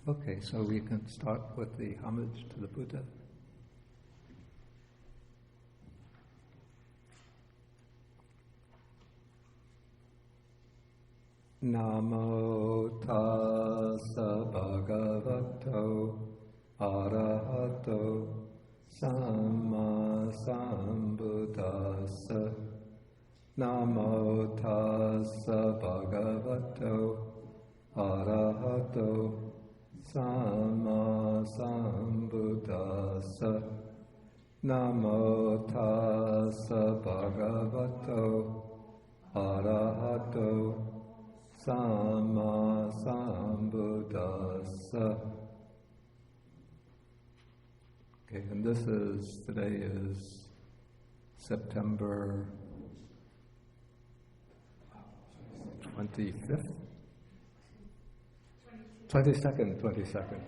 Okay, so we can start with the homage to the Buddha. Namo tassa bhagavato arahato samma sambuddhassa. Namo tassa bhagavato arahato samma sambuddhassa. Namo tassa bhagavato arahato samma sambuddhassa. Okay, and today is September 25th? 22nd.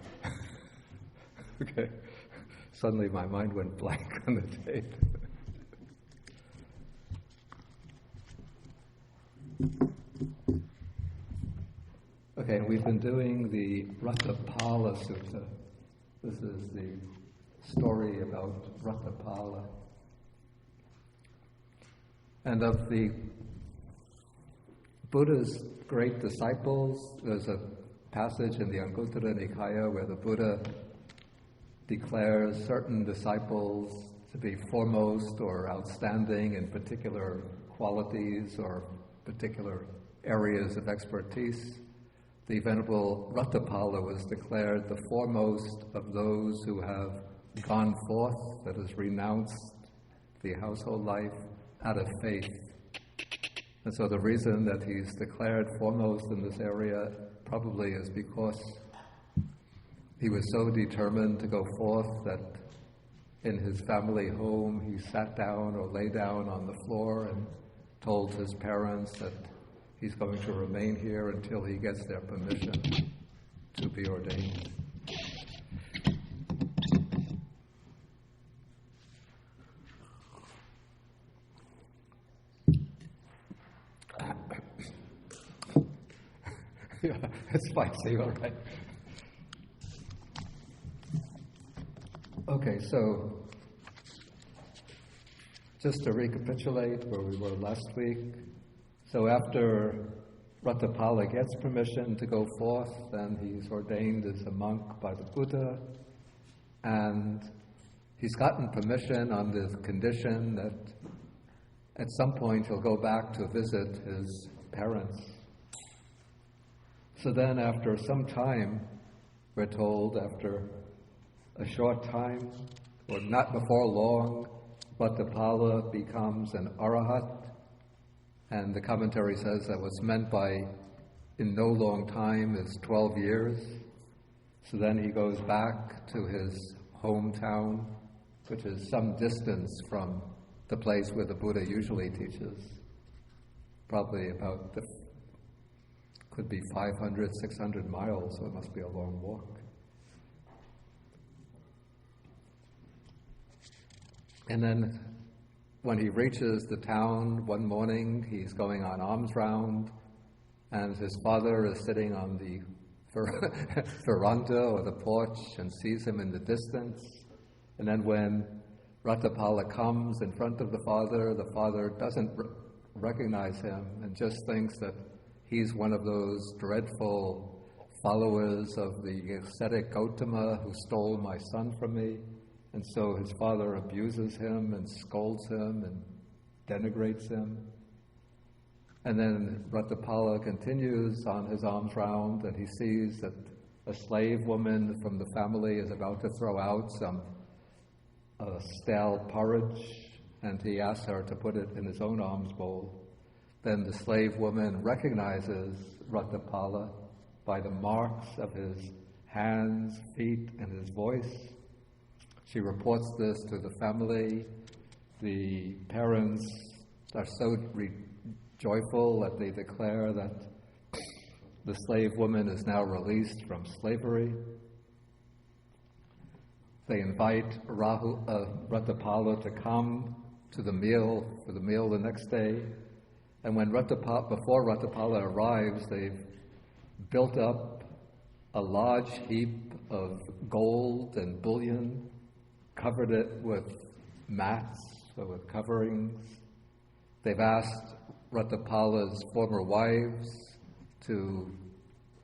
Okay. Suddenly my mind went blank on the date. Okay, we've been doing the Ratthapala Sutta. This is the story about Ratthapala. And of the Buddha's great disciples, there's a passage in the Anguttara Nikaya where the Buddha declares certain disciples to be foremost or outstanding in particular qualities or particular areas of expertise. The Venerable Ratthapala was declared the foremost of those who have gone forth, that is, renounced the household life out of faith. And so the reason that he's declared foremost in this area probably is because he was so determined to go forth that in his family home he sat down or lay down on the floor and told his parents that he's going to remain here until he gets their permission to be ordained. Yeah, it's spicy, all right. Okay, so just to recapitulate where we were last week. So after Ratthapala gets permission to go forth, then he's ordained as a monk by the Buddha, and he's gotten permission on the condition that at some point he'll go back to visit his parents. So then after some time, we're told after a short time, or not before long, Ratthapala becomes an arahat, and the commentary says that what's meant by in no long time is 12 years. So then he goes back to his hometown, which is some distance from the place where the Buddha usually teaches, probably about could be 500, 600 miles, so it must be a long walk. And then when he reaches the town one morning, he's going on alms round, and his father is sitting on the veranda or the porch and sees him in the distance. And then when Ratthapala comes in front of the father doesn't recognize him and just thinks that he's one of those dreadful followers of the ascetic Gautama who stole my son from me. And so his father abuses him and scolds him and denigrates him. And then Ratthapala continues on his alms round, and he sees that a slave woman from the family is about to throw out some stale porridge, and he asks her to put it in his own alms bowl. Then the slave woman recognizes Ratthapala by the marks of his hands, feet, and his voice. She reports this to the family. The parents are so joyful that they declare that the slave woman is now released from slavery. They invite Ratthapala to come to the meal, for the meal the next day. And when before Ratthapala arrives, they've built up a large heap of gold and bullion, covered it with mats or with coverings. They've asked Ratthapala's former wives to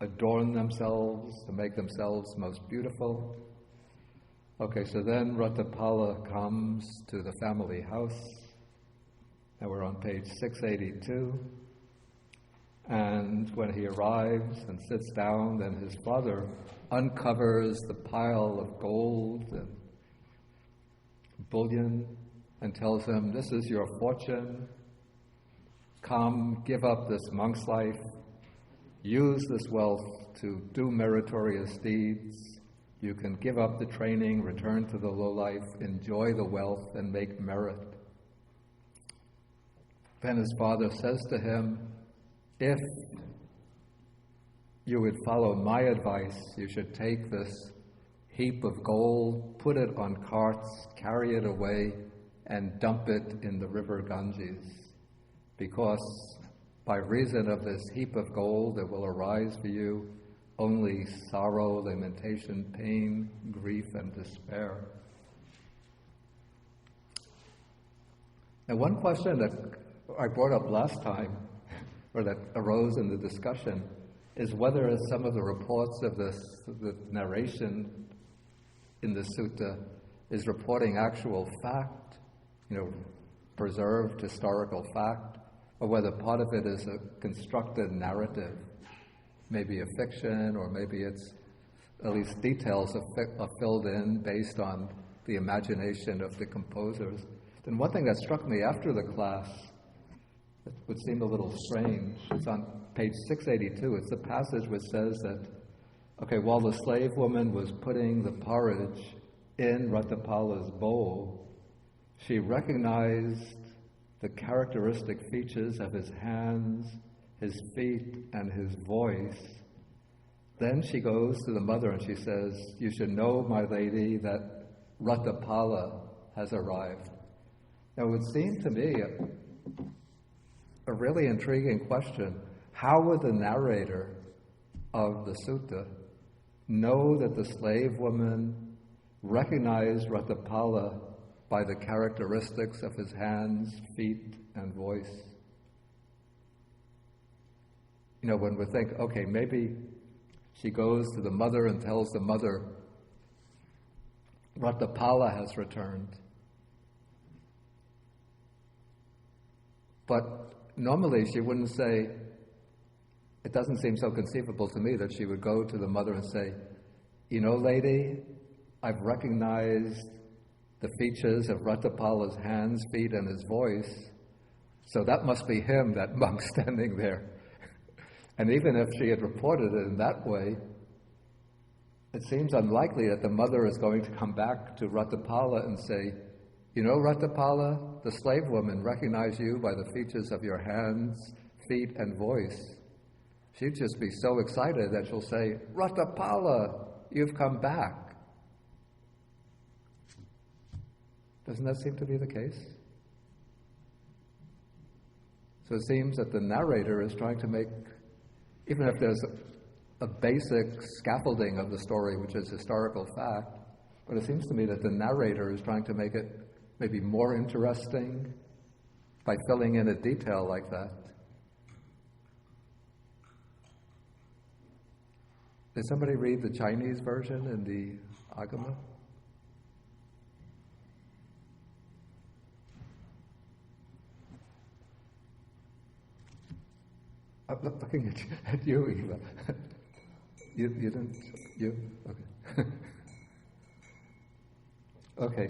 adorn themselves, to make themselves most beautiful. Okay, so then Ratthapala comes to the family house, and we're on page 682. And when he arrives and sits down, then his father uncovers the pile of gold and bullion and tells him, "This is your fortune. Come, give up this monk's life. Use this wealth to do meritorious deeds. You can give up the training, return to the low life, enjoy the wealth, and make merit." Then his father says to him, "If you would follow my advice, you should take this heap of gold, put it on carts, carry it away, and dump it in the river Ganges, because by reason of this heap of gold there will arise for you only sorrow, lamentation, pain, grief, and despair." Now, one question that I brought up last time, or that arose in the discussion, is whether some of the reports of the narration in the sutta is reporting actual fact, preserved historical fact, or whether part of it is a constructed narrative, maybe a fiction, or maybe it's at least details are filled in based on the imagination of the composers. Then one thing that struck me after the class, it would seem a little strange, it's on page 682. It's the passage which says that, while the slave woman was putting the porridge in Ratthapala's bowl, she recognized the characteristic features of his hands, his feet, and his voice. Then she goes to the mother and she says, "You should know, my lady, that Ratthapala has arrived." Now, it would seem to me a really intriguing question. How would the narrator of the sutta know that the slave woman recognized Ratthapala by the characteristics of his hands, feet, and voice? When we think, maybe she goes to the mother and tells the mother, "Ratthapala has returned." But normally she wouldn't say, it doesn't seem so conceivable to me that she would go to the mother and say, "Lady, I've recognized the features of Ratthapala's hands, feet, and his voice, so that must be him, that monk standing there." And even if she had reported it in that way, it seems unlikely that the mother is going to come back to Ratthapala and say, "Ratthapala, the slave woman recognized you by the features of your hands, feet, and voice." She'd just be so excited that she'll say, "Ratthapala, you've come back." Doesn't that seem to be the case? So it seems that the narrator is trying to make, even if there's a basic scaffolding of the story, which is historical fact, but it seems to me that the narrator is trying to make it maybe more interesting by filling in a detail like that. Did somebody read the Chinese version in the Agama? I'm not looking at you, Eva. You didn't? You? Okay. Okay.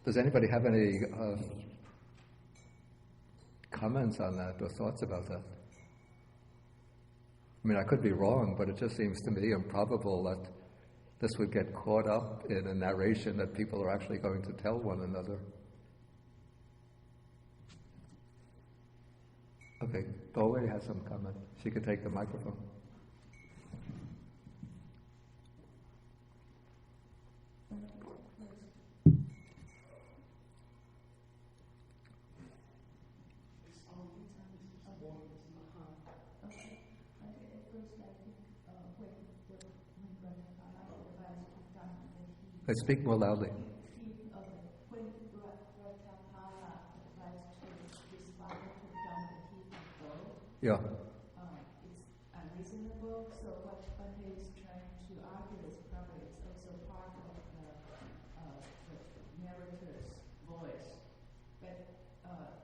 Does anybody have any comments on that or thoughts about that? I mean, I could be wrong, but it just seems to me improbable that this would get caught up in a narration that people are actually going to tell one another. Okay, Doe has some comment. She could take the microphone. I speak more loudly. When Ratthapala advised his father to dump the heap of gold, Yeah. it's unreasonable. So what he's trying to argue is probably it's also part of the narrator's voice. But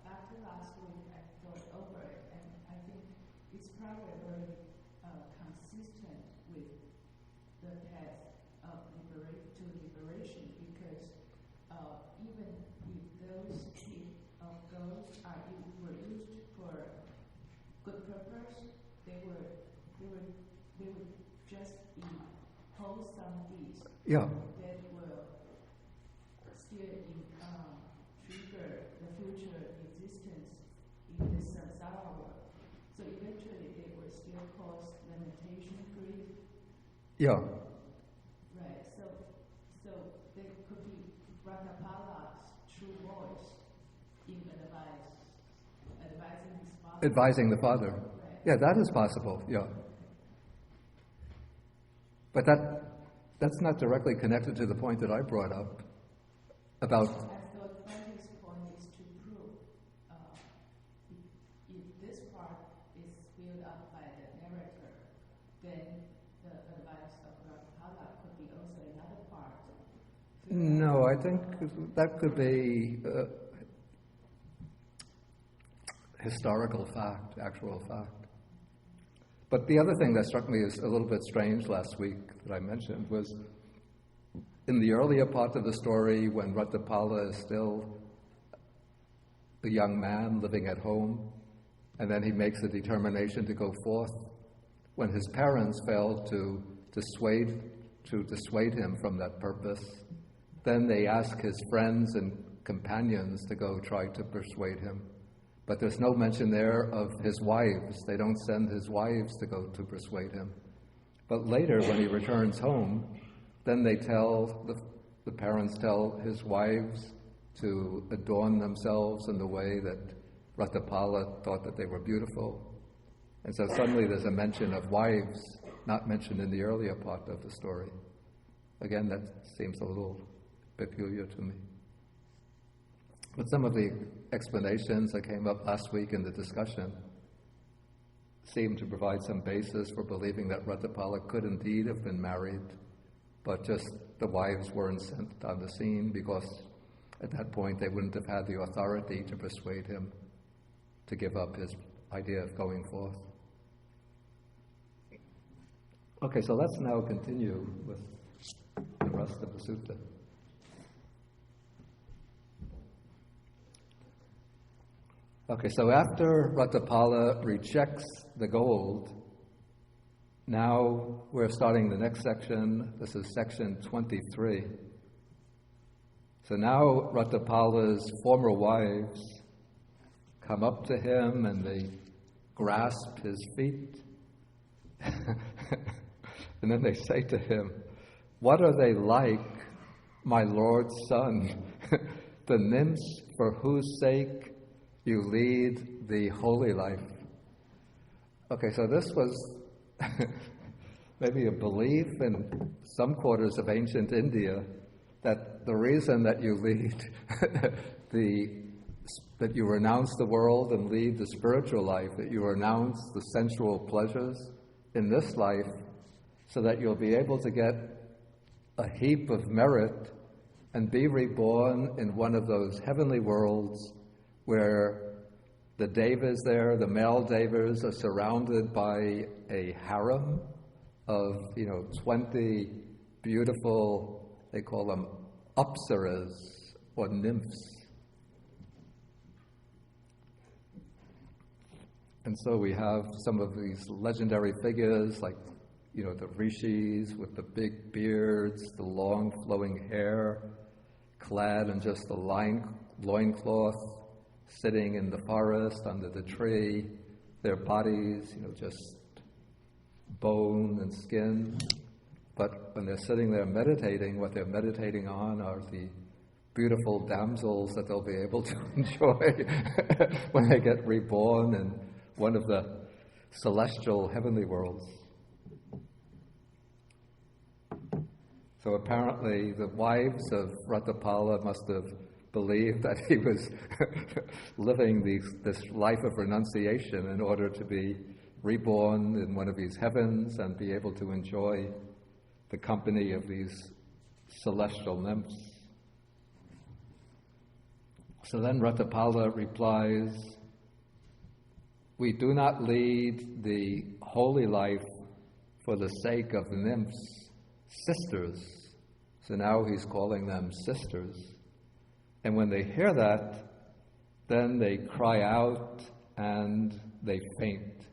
after last week, I thought over it, and I think it's probably very consistent with the path of liberation, because even if those heap of gold were used for good purpose, they would just be wholesome deeds Yeah. that will still trigger the future existence in this samsara world. So eventually they will still cause limitation, grief. Yeah. Right. So there could be Ratthapala's true voice in advising his father. Advising the father. Right. Yeah, that is possible. Yeah. But that's not directly connected to the point that I brought up about. I thought Franti's point is to prove if this part is filled up by the narrator, then the advice of Ratthapala could be also another part. No, I think that could be historical fact, actual fact. But the other thing that struck me as a little bit strange last week that I mentioned was in the earlier part of the story, when Ratthapala is still a young man living at home, and then he makes a determination to go forth. When his parents failed to dissuade him from that purpose, then they ask his friends and companions to go try to persuade him. But there's no mention there of his wives. They don't send his wives to go to persuade him. But later, when he returns home, then they tell, the parents tell his wives to adorn themselves in the way that Ratthapala thought that they were beautiful. And so suddenly there's a mention of wives, not mentioned in the earlier part of the story. Again, that seems a little peculiar to me. But some of the explanations that came up last week in the discussion seem to provide some basis for believing that Ratthapala could indeed have been married, but just the wives weren't sent on the scene because at that point they wouldn't have had the authority to persuade him to give up his idea of going forth. Okay, so let's now continue with the rest of the sutta. Okay, so after Ratthapala rejects the gold, now we're starting the next section. This is section 23. So now Ratthapala's former wives come up to him and they grasp his feet. And then they say to him, "What are they like, my Lord's son, the nymphs for whose sake you lead the holy life?" Okay, so this was maybe a belief in some quarters of ancient India that the reason that you lead that you renounce the world and lead the spiritual life, that you renounce the sensual pleasures in this life so that you'll be able to get a heap of merit and be reborn in one of those heavenly worlds where the devas there, the male devas, are surrounded by a harem of, 20 beautiful, they call them apsaras or nymphs. And so we have some of these legendary figures like, the rishis with the big beards, the long flowing hair, clad in just the loincloth, sitting in the forest under the tree, their bodies, just bone and skin. But when they're sitting there meditating, what they're meditating on are the beautiful damsels that they'll be able to enjoy when they get reborn in one of the celestial heavenly worlds. So apparently the wives of Ratthapala must have believed that he was living this life of renunciation in order to be reborn in one of these heavens and be able to enjoy the company of these celestial nymphs. So then Ratthapala replies, "We do not lead the holy life for the sake of the nymphs, sisters." So now he's calling them sisters. And when they hear that, then they cry out and they faint.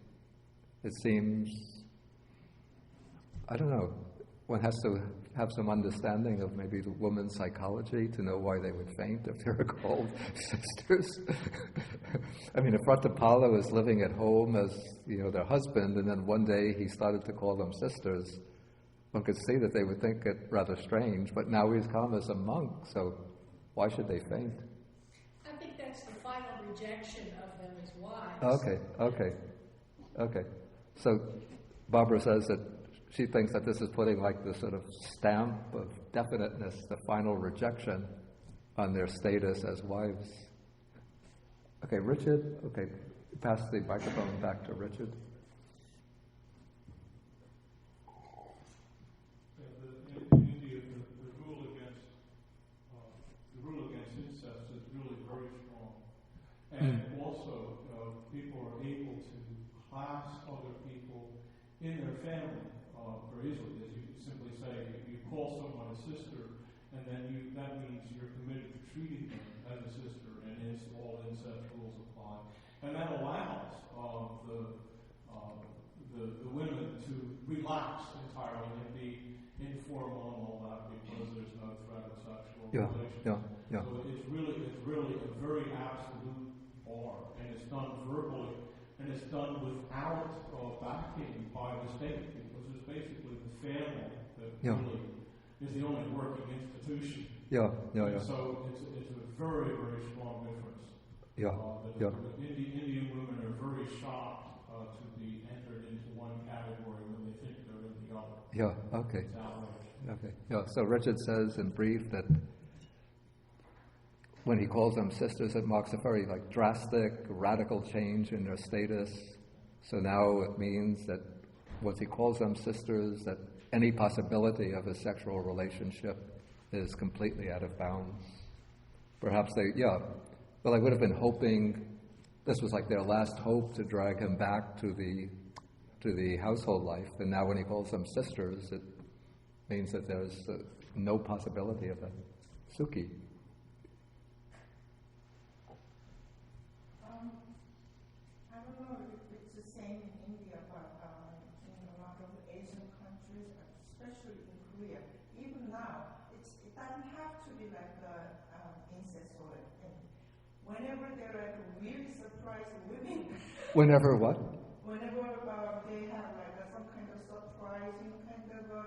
It seems, I don't know, one has to have some understanding of maybe the woman's psychology to know why they would faint if they were called sisters. I mean, if Ratthapala was living at home as, their husband, and then one day he started to call them sisters, one could see that they would think it rather strange, but now he's come as a monk, so why should they faint? I think that's the final rejection of them as wives. Okay. So Barbara says that she thinks that this is putting like this sort of stamp of definiteness, the final rejection on their status as wives. Okay, Richard. Okay, pass the microphone back to Richard. In India, the rule against incest is really very strong, and also people are able to class other people in their family very easily. As you simply say, you call someone a sister, and then that means you're committed to treating them as a sister, and all incest rules apply, and that allows the women to relax entirely and be informal and all that because there's no threat of sexual relations. Yeah. So it's really a very absolute bar, and it's done verbally, and it's done without backing by the state, because it's basically the family that really is the only working institution. Yeah. So it's a very, very strong difference. Indian women are very shocked to be entered into one category when they think they're in the other. Yeah, okay. Yeah, so Richard says in brief that when he calls them sisters, it marks a very drastic, radical change in their status. So now it means that once he calls them sisters, that any possibility of a sexual relationship is completely out of bounds. Perhaps I would have been hoping this was like their last hope to drag him back to the household life, and now when he calls them sisters, it means that there's no possibility of that. Suki. I don't know if it's the same in India, but in a lot of Asian countries, especially in Korea, even now, it doesn't have to be like incest or anything. Whenever there are really surprising women. Whenever what? Whenever they have some kind of surprising kind of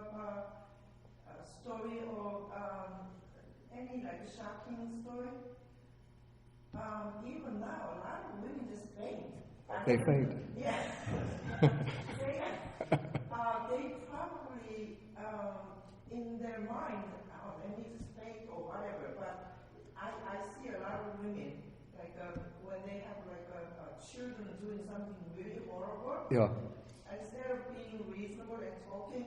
story or any shocking story. Even now, a lot of women just faint. They faint. Yeah. They probably, in their mind, they need to faint or whatever. But I see a lot of women, when they have children doing something really horrible. Yeah. Instead of being reasonable and talking,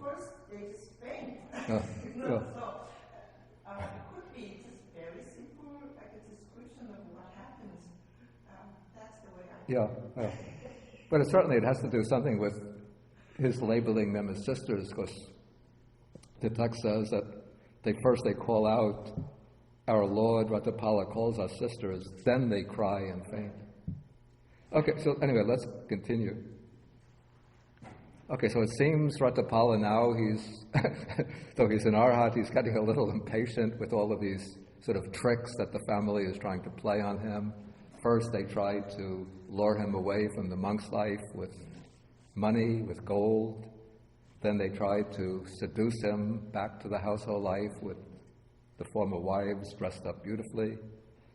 first they just faint. So it could be just very simple, like a description of what happens. That's the way I. Yeah. But it has to do something with his labeling them as sisters, because the text says that they call out, "Our Lord Ratthapala calls us sisters," then they cry and faint. Okay, so anyway, let's continue. Okay, so it seems Ratthapala now, though he's in Arhat, he's getting a little impatient with all of these sort of tricks that the family is trying to play on him. First, they tried to lure him away from the monk's life with money, with gold. Then they tried to seduce him back to the household life with the former wives dressed up beautifully.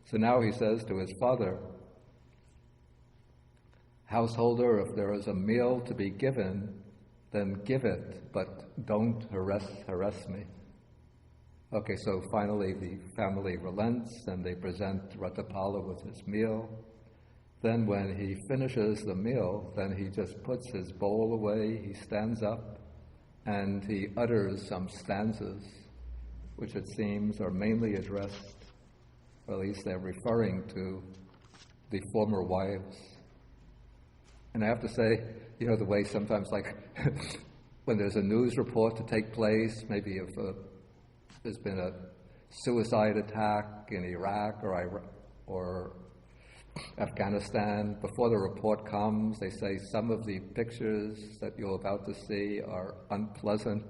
So now he says to his father, "Householder, if there is a meal to be given, then give it, but don't harass me. Okay, so finally the family relents and they present Ratthapala with his meal. Then when he finishes the meal, then he just puts his bowl away, he stands up, and he utters some stanzas, which it seems are mainly addressed, or at least they're referring to the former wives. And I have to say, the way sometimes, like, when there's a news report to take place, maybe if there's been a suicide attack in Iraq or Afghanistan, before the report comes, they say some of the pictures that you're about to see are unpleasant,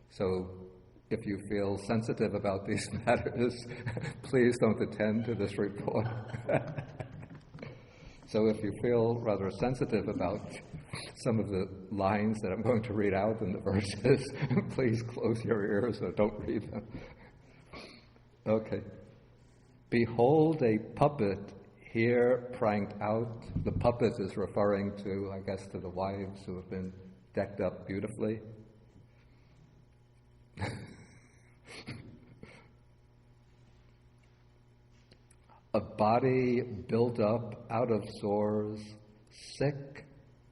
so if you feel sensitive about these matters, please don't attend to this report. So if you feel rather sensitive about some of the lines that I'm going to read out in the verses, please close your ears or don't read them. Okay. Behold a puppet here pranked out. The puppet is referring to, I guess, to the wives who have been decked up beautifully. A body built up out of sores, sick,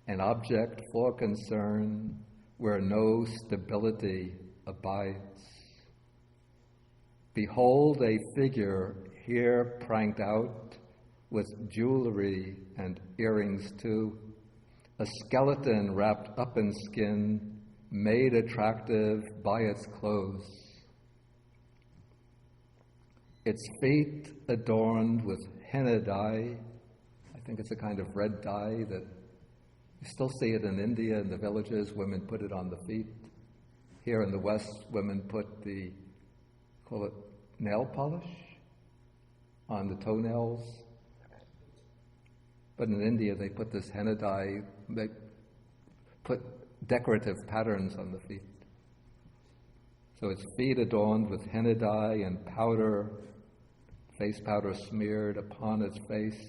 an object for concern, where no stability abides. Behold a figure here pranked out, with jewelry and earrings too, a skeleton wrapped up in skin, made attractive by its clothes. Its feet adorned with henna dye. I think it's a kind of red dye that you still see it in India in the villages. Women put it on the feet. Here in the West, women put call it nail polish on the toenails. But in India, they put this henna dye, they put decorative patterns on the feet. So its feet adorned with henna dye and powder, face powder smeared upon its face.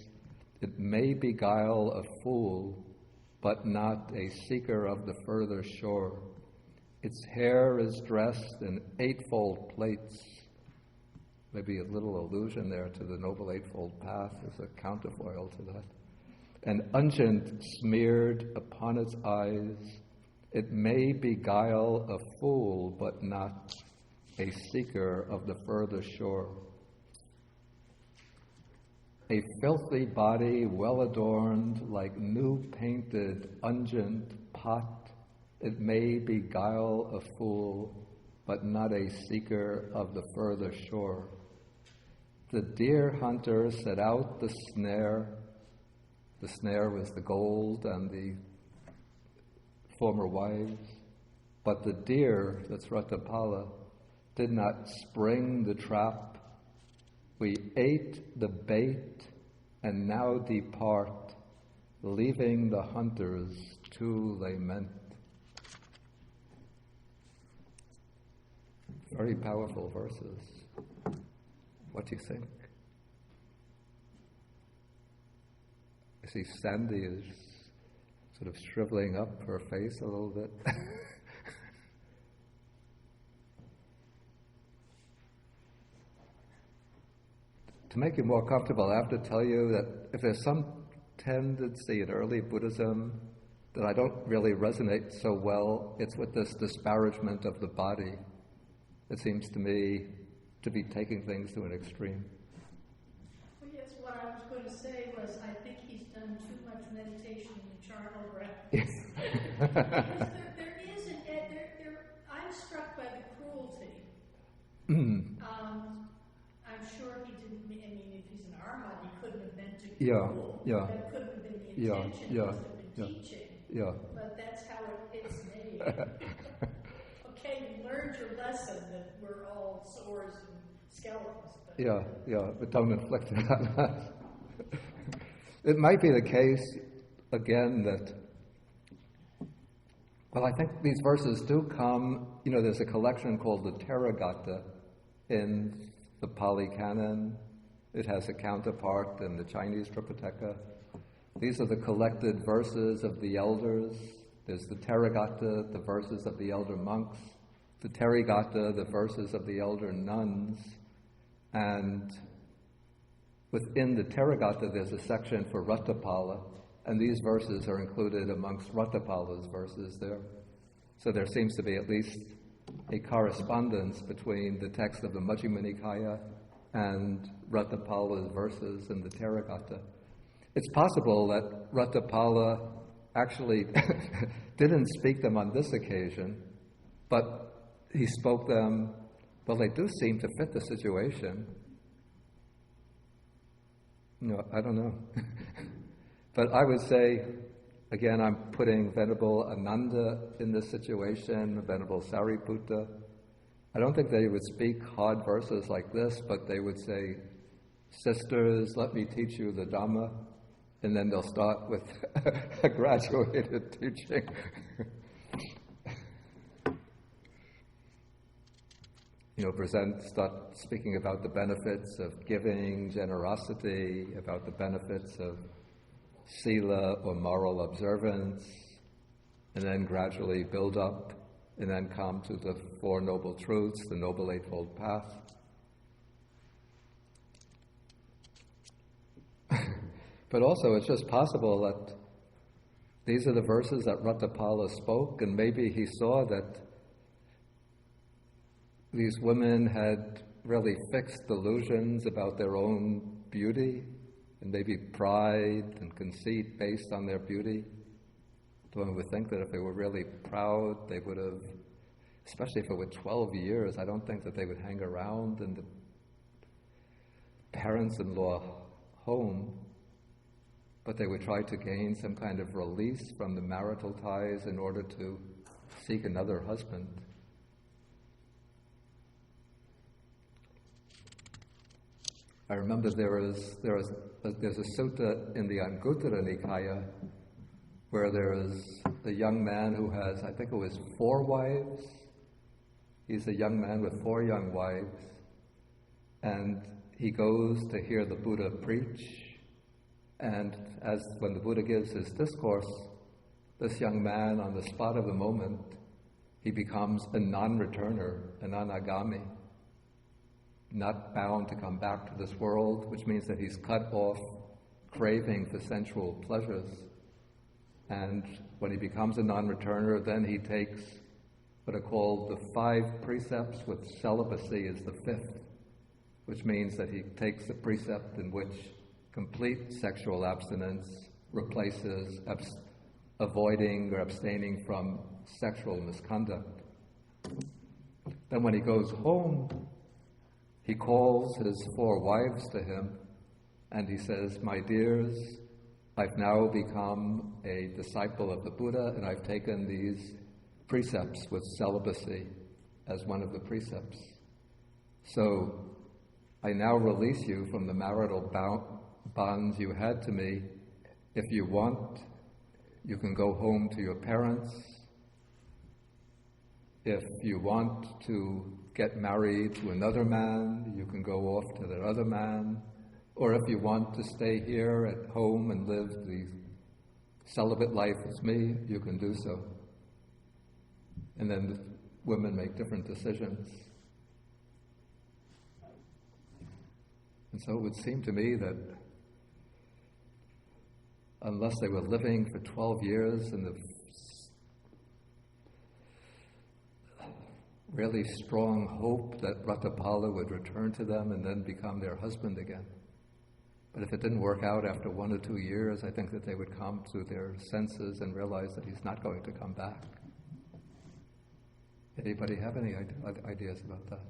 It may beguile a fool, but not a seeker of the further shore. Its hair is dressed in eightfold plaits. Maybe a little allusion there to the Noble Eightfold Path as a counterfoil to that. An unguent smeared upon its eyes. It may beguile a fool, but not a seeker of the further shore. A filthy body well adorned like new painted unguent pot. It may beguile a fool, but not a seeker of the further shore. The deer hunter set out the snare. The snare was the gold and the former wives. But the deer, that's Ratthapala, did not spring the trap. We ate the bait and now depart, leaving the hunters to lament. Very powerful verses. What do you think? I see Sandy is sort of shriveling up her face a little bit. To make you more comfortable, I have to tell you that if there's some tendency in early Buddhism that I don't really resonate so well, it's with this disparagement of the body. It seems to me to be taking things to an extreme. Well, yes, what I was going to say was I think he's done too much meditation in the charnel breath. There is I'm struck by the cruelty. I'm sure he didn't, if he's an arhat, he couldn't have meant to be cruel. That couldn't have been the intention, he must have been teaching. But that's how it's made. Okay, you learned your lesson that we're all sores and skeletons. But don't inflict it on us. It might be the case, again, that, well, I think these verses do come, there's a collection called the Theragatha in the Pali Canon. It has a counterpart in the Chinese Tripitaka. These are the collected verses of the elders There's the Therigatha, the verses of the elder monks, the Therigatha, the verses of the elder nuns, and within the Therigatha there's a section for Ratthapala, and these verses are included amongst Ratthapala's verses there. So there seems to be at least a correspondence between the text of the Majjhima Nikaya and Ratthapala's verses in the Therigatha. It's possible that Ratthapala actually didn't speak them on this occasion, but he spoke them, well, they do seem to fit the situation. No, I don't know. But I would say, again, I'm putting Venerable Ananda in this situation, Venerable Sariputta. I don't think they would speak hard verses like this, but they would say, sisters, let me teach you the Dhamma, and then they'll start with a graduated teaching. Start speaking about the benefits of giving, generosity, about the benefits of sila or moral observance, and then gradually build up, and then come to the Four Noble Truths, the Noble Eightfold Path. But also, it's just possible that these are the verses that Ratthapala spoke, and maybe he saw that these women had really fixed delusions about their own beauty, and maybe pride and conceit based on their beauty. One would think that if they were really proud, they would have, especially if it were 12 years, I don't think that they would hang around in the parents-in-law home, but they would try to gain some kind of release from the marital ties in order to seek another husband. I remember there's a sutta in the Anguttara Nikaya where there is a young man who has, I think it was 4 wives. He's a young man with 4 young wives, and he goes to hear the Buddha preach. And when the Buddha gives his discourse, this young man, on the spot of the moment, he becomes a non-returner, an anagami, not bound to come back to this world, which means that he's cut off craving for sensual pleasures. And when he becomes a non-returner, then he takes what are called the 5 precepts, with celibacy is the 5th, which means that he takes the precept in which complete sexual abstinence replaces avoiding or abstaining from sexual misconduct. Then when he goes home, he calls his 4 wives to him, and he says, "My dears, I've now become a disciple of the Buddha, and I've taken these precepts with celibacy as one of the precepts. So I now release you from the marital bonds you had to me. If you want, you can go home to your parents. If you want to get married to another man, you can go off to that other man. Or if you want to stay here at home and live the celibate life as me, you can do so." And then the women make different decisions. And so it would seem to me that unless they were living for 12 years in the really strong hope that Ratthapala would return to them and then become their husband again. But if it didn't work out after 1 or 2 years, I think that they would come to their senses and realize that he's not going to come back. Anybody have any ideas about that?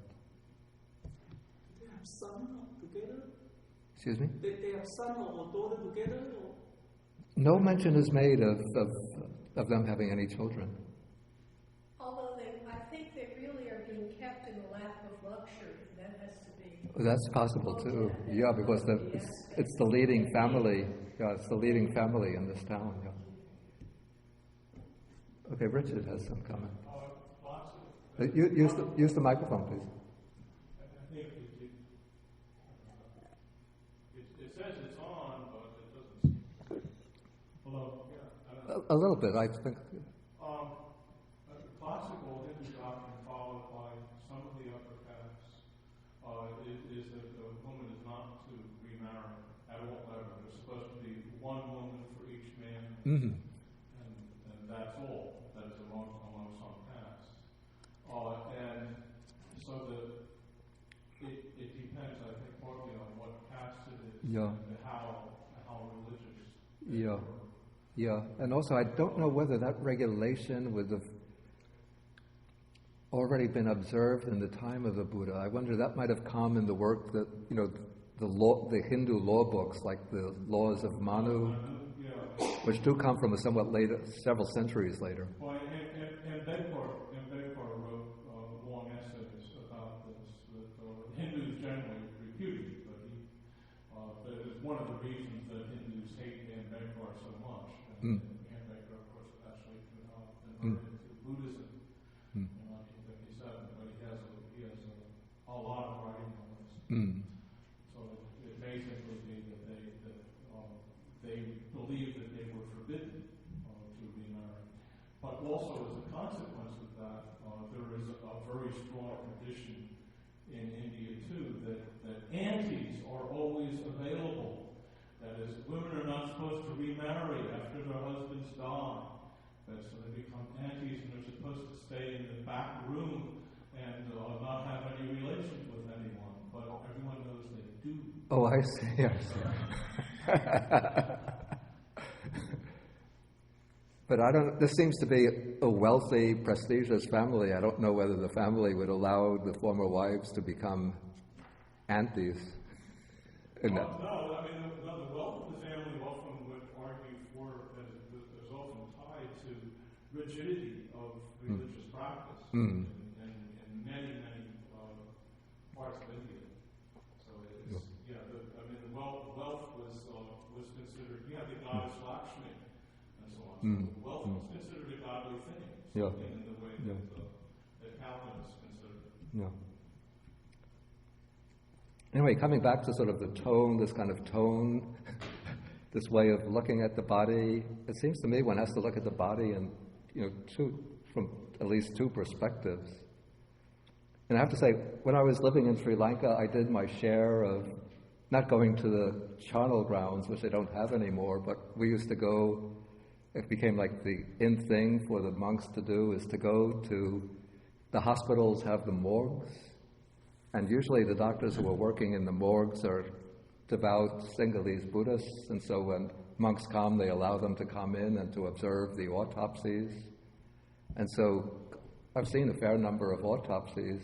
They have son together? Excuse me? They have son or daughter together? Or? No mention is made of them having any children. Although I think they really are being kept in the lap of luxury. That has to be. That's possible too. Yeah, because it's the leading family. Yeah, it's the leading family in this town. Yeah. Okay, Richard has some comment. Use the microphone, please. I think it says it's on, but it doesn't seem. Hello. Yeah. A little bit, I think. and that's all. That is among some castes. And so it depends, I think, partly on what caste it is and how religious. Yeah. Yeah, and also I don't know whether that regulation would have already been observed in the time of the Buddha. I wonder that might have come in the work that, the Hindu law books, like the laws of Manu, which do come from a somewhat later, several centuries later. Well, and Bedkar wrote long essays about this that Hindus generally repudiate, but it's one of the reasons that Hindus hate Bedkar so much. And Bedkar, of course, actually converted to Buddhism in 1957, but he has a lot of writing on this. So it basically be that they believed that they were forbidden to remarry. But also, as a consequence of that, there is a very strong tradition in India too that aunties are always available. That is, women are not supposed to remarry after their husbands die. So they become aunties and they're supposed to stay in the back room and not have any relations with anyone. But everyone knows they do. Oh, I see. But this seems to be a wealthy, prestigious family. I don't know whether the family would allow the former wives to become aunties. No, I mean, the wealth of the family often would argue for, is often tied to rigidity of religious practice in many parts of India. So it's, the wealth was considered, the goddess Lakshmi and so on. So wealth was considered a godly thing, something in the way that Calvinists considered it. Yeah. Anyway, coming back to sort of the tone, this kind of tone, this way of looking at the body, it seems to me one has to look at the body in, from at least two perspectives. And I have to say, when I was living in Sri Lanka, I did my share of not going to the charnel grounds, which they don't have anymore, but we used to go, it became like the in thing for the monks to do, is to go to, the hospitals have the morgues, and usually the doctors who are working in the morgues are devout Sinhalese Buddhists, and so when monks come, they allow them to come in and to observe the autopsies. And so I've seen a fair number of autopsies,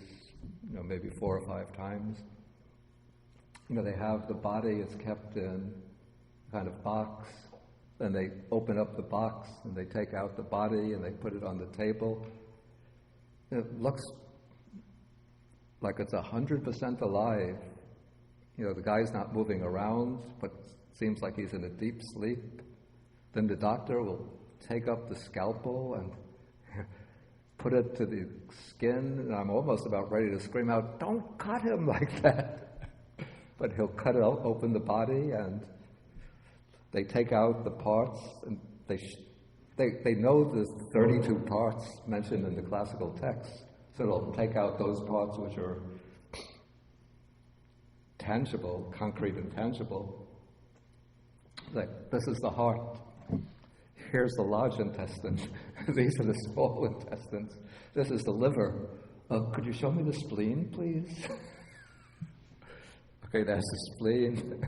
maybe 4 or 5 times. They have the body, it's kept in a kind of box, then they open up the box and they take out the body and they put it on the table. It looks like it's 100% alive. The guy's not moving around, but seems like he's in a deep sleep. Then the doctor will take up the scalpel and put it to the skin, and I'm almost about ready to scream out, "Don't cut him like that!" But he'll cut open the body, and they take out the parts, and they know there's 32 parts mentioned in the classical text, so they'll take out those parts which are tangible, concrete and tangible. Like, this is the heart. Here's the large intestine. These are the small intestines. This is the liver. Could you show me the spleen, please? Okay, that's the spleen.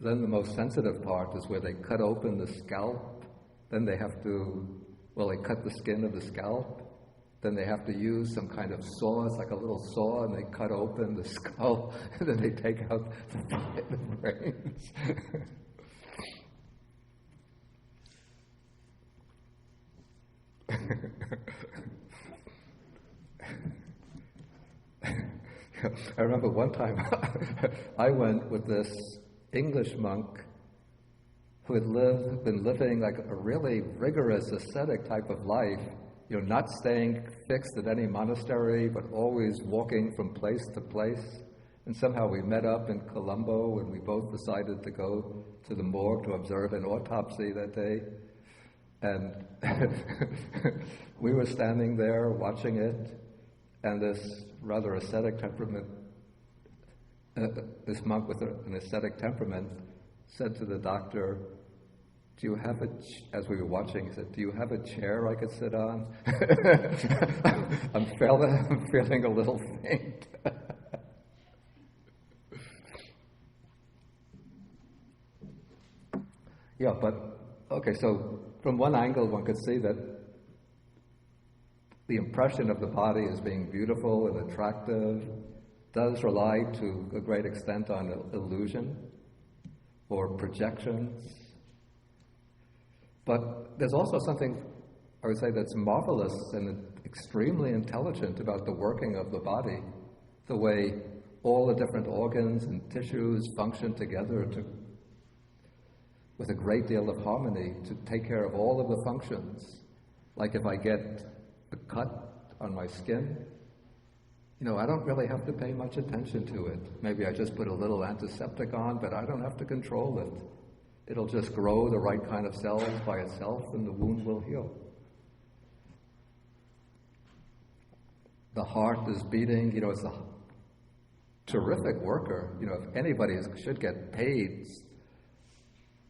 Then the most sensitive part is where they cut open the scalp. Then they have to, they cut the skin of the scalp. Then they have to use some kind of saw, it's like a little saw, and they cut open the skull, and then they take out the brains. I remember one time I went with this English monk who had been living like a really rigorous ascetic type of life, not staying fixed at any monastery, but always walking from place to place. And somehow we met up in Colombo, and we both decided to go to the morgue to observe an autopsy that day. And we were standing there watching it, and this rather ascetic temperament, this monk with an ascetic temperament, said to the doctor, "Do you have as we were watching, he said, "Do you have a chair I could sit on?" I'm feeling a little faint. Yeah, but, okay, so from one angle one could see that the impression of the body as being beautiful and attractive does rely to a great extent on illusion or projections. But there's also something, I would say, that's marvelous and extremely intelligent about the working of the body, the way all the different organs and tissues function together with a great deal of harmony to take care of all of the functions. Like if I get a cut on my skin, I don't really have to pay much attention to it. Maybe I just put a little antiseptic on, but I don't have to control it. It'll just grow the right kind of cells by itself and the wound will heal. The heart is beating, it's a terrific worker. If anybody should get paid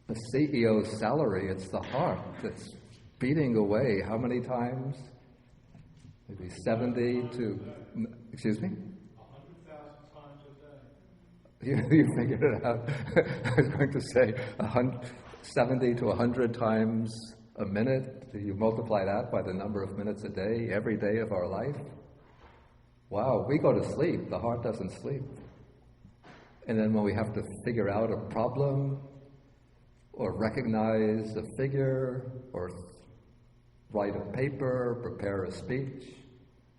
the CEO's salary, it's the heart that's beating away how many times? Maybe 70 to, excuse me? 100,000 times a day. You figured it out. I was going to say 70 to 100 times a minute. You multiply that by the number of minutes a day, every day of our life. Wow, we go to sleep. The heart doesn't sleep. And then when we have to figure out a problem, or recognize a figure, or write a paper, prepare a speech,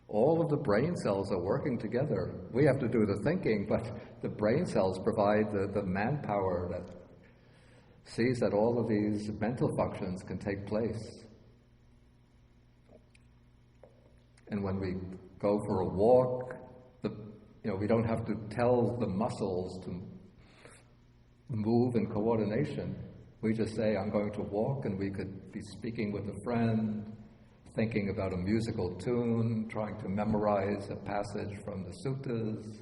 all of the brain cells are working together. We have to do the thinking, but the brain cells provide the manpower that sees that all of these mental functions can take place. And when we go for a walk, we don't have to tell the muscles to move in coordination. We just say, I'm going to walk, and we could be speaking with a friend, thinking about a musical tune, trying to memorize a passage from the Suttas,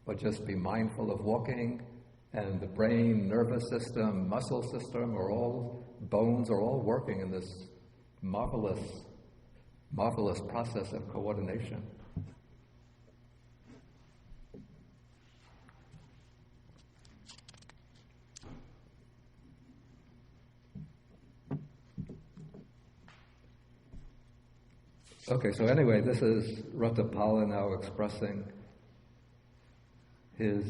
or just be mindful of walking, and the brain, nervous system, muscle system, bones are all working in this marvelous process of coordination. Okay, so anyway, this is Ratthapala now expressing his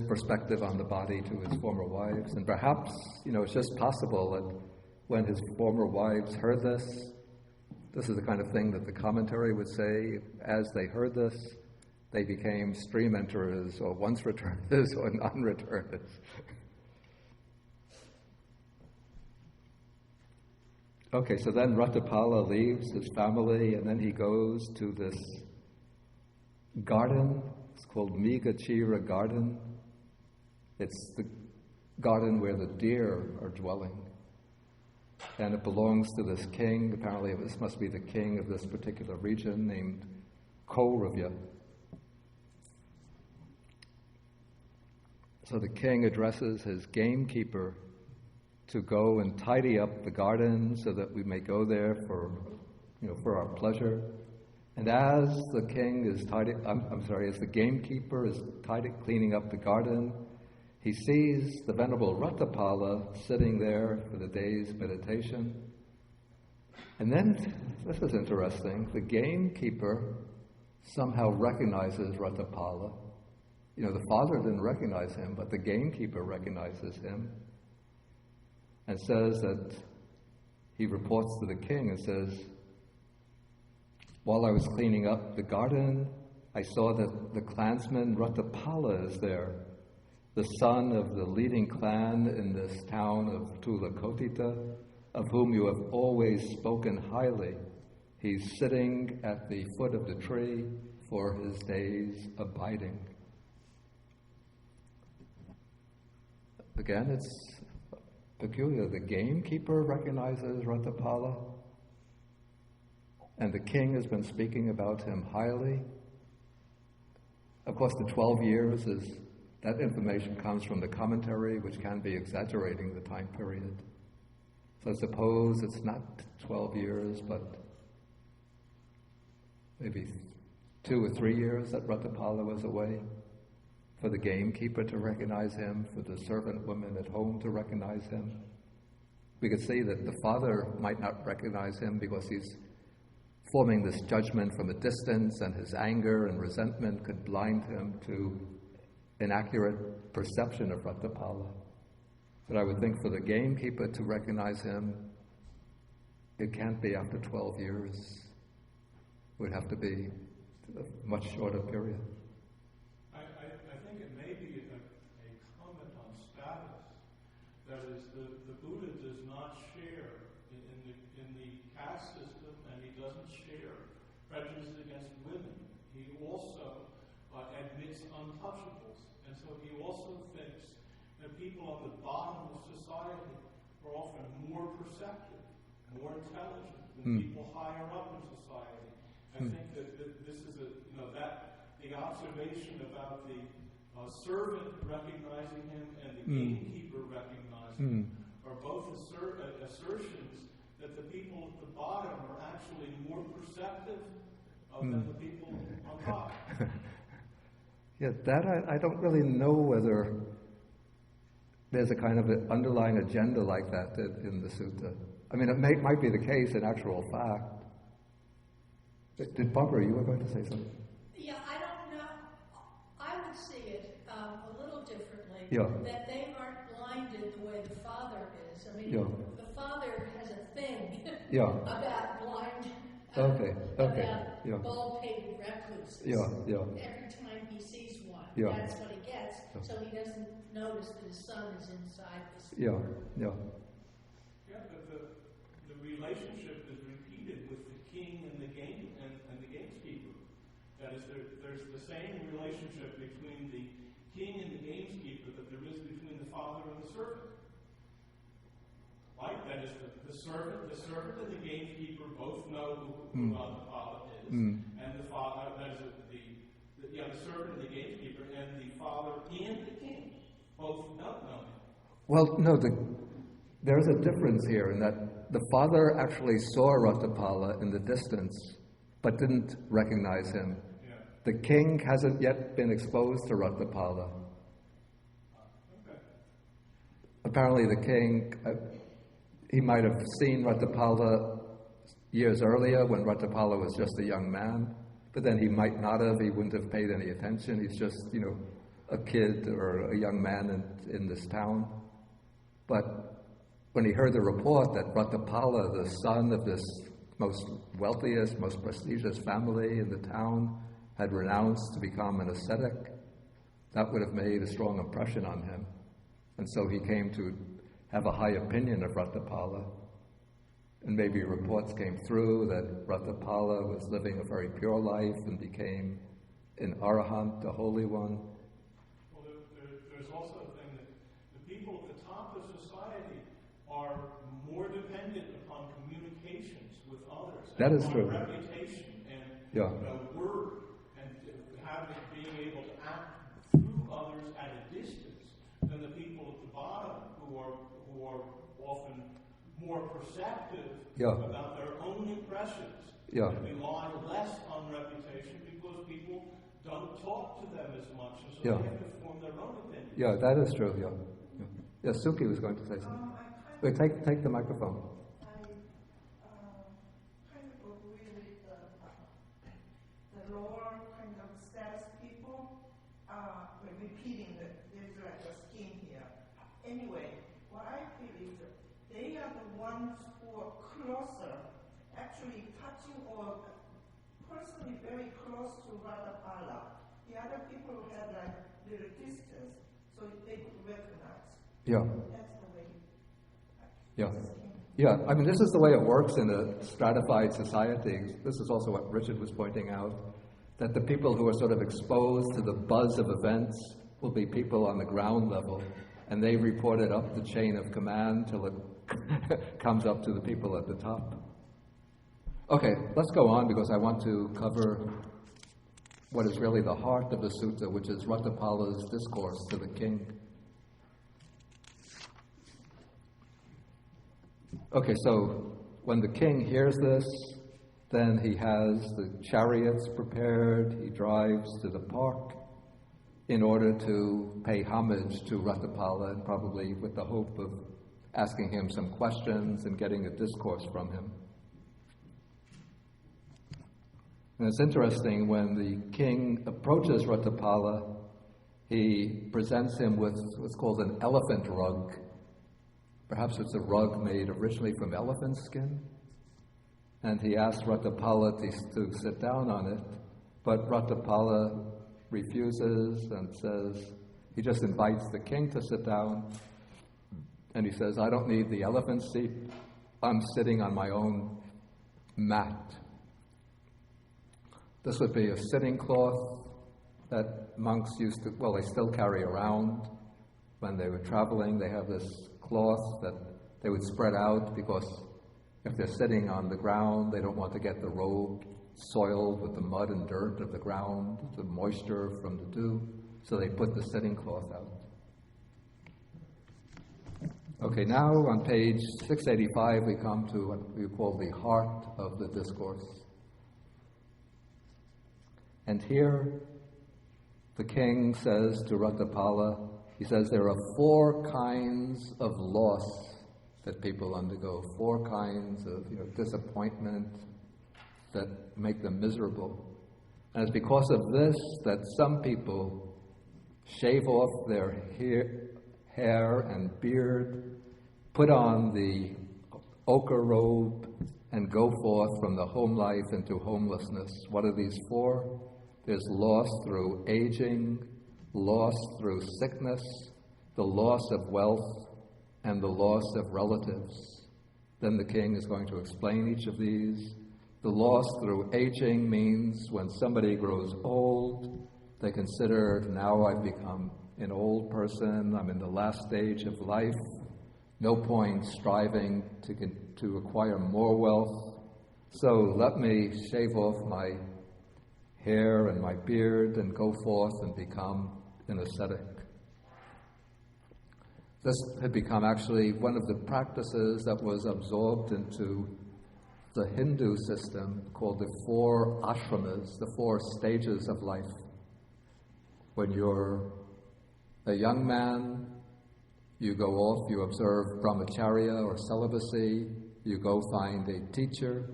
perspective on the body to his former wives. And perhaps, it's just possible that when his former wives heard this is the kind of thing that the commentary would say, as they heard this, they became stream enterers, or once returners, or non-returners. Okay, so then Ratthapala leaves his family, and then he goes to this garden. It's called Megachira Garden. It's the garden where the deer are dwelling. And it belongs to this king. Apparently this must be the king of this particular region, named Kauravya. So the king addresses his gamekeeper to go and tidy up the garden so that we may go there for our pleasure. And as the gamekeeper is cleaning up the garden, he sees the Venerable Ratthapala sitting there for the day's meditation. And then, this is interesting, the gamekeeper somehow recognizes Ratthapala. The father didn't recognize him, but the gamekeeper recognizes him. And says that he reports to the king and says, while I was cleaning up the garden, I saw that the clansman Ratthapala is there, the son of the leading clan in this town of Tulakotita, of whom you have always spoken highly. He's sitting at the foot of the tree for his days abiding. Again, it's peculiar. The gamekeeper recognizes Ratthapala, and the king has been speaking about him highly. Of course, the 12 years that information comes from the commentary, which can be exaggerating the time period. So suppose it's not 12 years, but maybe 2 or 3 years that Ratthapala was away, for the gamekeeper to recognize him, for the servant woman at home to recognize him. We could see that the father might not recognize him because he's forming this judgment from a distance, and his anger and resentment could blind him to inaccurate perception of Ratthapala. But I would think for the gamekeeper to recognize him, it can't be after 12 years. It would have to be a much shorter period. I think it may be a comment on status. That is, the Buddha does not share in the caste system, and he doesn't share prejudice against women. He also admits untouchables. And so he also thinks that people on the bottom of society are often more perceptive, more intelligent than people higher up in society. I think that this is the observation about the servant recognizing him and the gamekeeper recognizing him are both assertions that the people at the bottom are actually more perceptive than the people on top. Yeah, that I don't really know whether there's a kind of an underlying agenda like that in the sutta. I mean, it might be the case in actual fact. Did Barbara, you were going to say something? Yeah, I don't know. I would see it a little differently. Yeah. That they aren't blinded the way the father is. I mean, Yeah. the father has a thing Yeah. about blind, Okay. about Yeah. bald-pated recluses. Yeah. Every time he sees one, Yeah. that's what he gets. So he doesn't notice that his son is inside this. Yeah. Yeah, but the relationship is repeated with the king and the gameskeeper. That is, there's the same relationship between the king and the gameskeeper that there is between the father and the servant. Right? That is, the servant and the gamekeeper both know who Ratthapala is, and the father. That is the servant and the gamekeeper, and the father and the king both don't know him. Well, no, there's a difference here in that the father actually saw Ratthapala in the distance, but didn't recognize him. Yeah. The king hasn't yet been exposed to Ratthapala. Okay. Apparently the king, he might have seen Ratthapala years earlier when Ratthapala was just a young man, but then he might not have, he wouldn't have paid any attention. He's just, a kid or a young man in this town. But when he heard the report that Ratthapala, the son of this most wealthiest, most prestigious family in the town, had renounced to become an ascetic, that would have made a strong impression on him. And so he came to have a high opinion of Ratthapala. And maybe reports came through that Ratthapala was living a very pure life and became an arahant, a holy one. Well, there's also a thing that the people at the top of society are more dependent upon communications with others. That is on true. Reputation and word, and being able to act through others at a distance than the people at the bottom who are often more perceptive about their own impressions and rely less on reputation because people don't talk to them as much, and so they have to form their own opinion. Yeah, that is true, Yeah, Suki was going to say something. Wait, take the microphone. I kind of agree with the lower kind of status people repeating that there's like a scheme here. Anyway, what I feel is that they are the ones who are closer, actually touching or personally very close to Ratthapala. The other people had like little distance, so they could recognize. Yeah. That's the way. Yeah, I mean, this is the way it works in a stratified society. This is also what Richard was pointing out, that the people who are sort of exposed to the buzz of events will be people on the ground level, and they report it up the chain of command till it comes up to the people at the top. Okay, let's go on because I want to cover what is really the heart of the sutta, which is Ratthapala's discourse to the king. Okay, so when the king hears this, then he has the chariots prepared, he drives to the park in order to pay homage to Ratthapala, and probably with the hope of asking him some questions and getting a discourse from him. And it's interesting, when the king approaches Ratthapala, he presents him with what's called an elephant rug. Perhaps it's a rug made originally from elephant skin. And he asks Ratthapala to sit down on it, but Ratthapala refuses and says, he just invites the king to sit down, and he says, I don't need the elephant seat, I'm sitting on my own mat. This would be a sitting cloth that monks used to, well, they still carry around. When they were traveling, they have this cloth that they would spread out, because if they're sitting on the ground, they don't want to get the robe soiled with the mud and dirt of the ground, the moisture from the dew, so they put the sitting cloth out. Okay, now on page 685 we come to what we call the heart of the discourse. And here the king says to Ratthapala, he says there are 4 kinds of loss that people undergo, 4 kinds of disappointment that make them miserable. And it's because of this that some people shave off their hair and beard, put on the ochre robe, and go forth from the home life into homelessness. What are these 4? There's loss through aging, loss through sickness, the loss of wealth, and the loss of relatives. Then the king is going to explain each of these. The loss through aging means when somebody grows old, they consider, now I've become an old person, I'm in the last stage of life, no point striving to acquire more wealth, so let me shave off my hair and my beard and go forth and become an ascetic. This had become actually one of the practices that was absorbed into the Hindu system called the 4 ashramas, the 4 stages of life. When you're a young man, you go off, you observe brahmacharya or celibacy, you go find a teacher,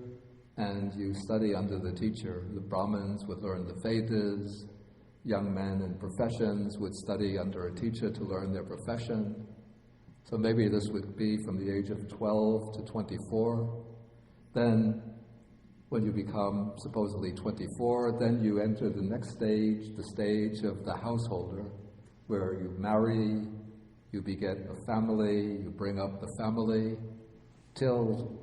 and you study under the teacher. The Brahmins would learn the Vedas, young men in professions would study under a teacher to learn their profession. So maybe this would be from the age of 12 to 24. Then, when you become supposedly 24, then you enter the next stage, the stage of the householder, where you marry, you beget a family, you bring up the family, till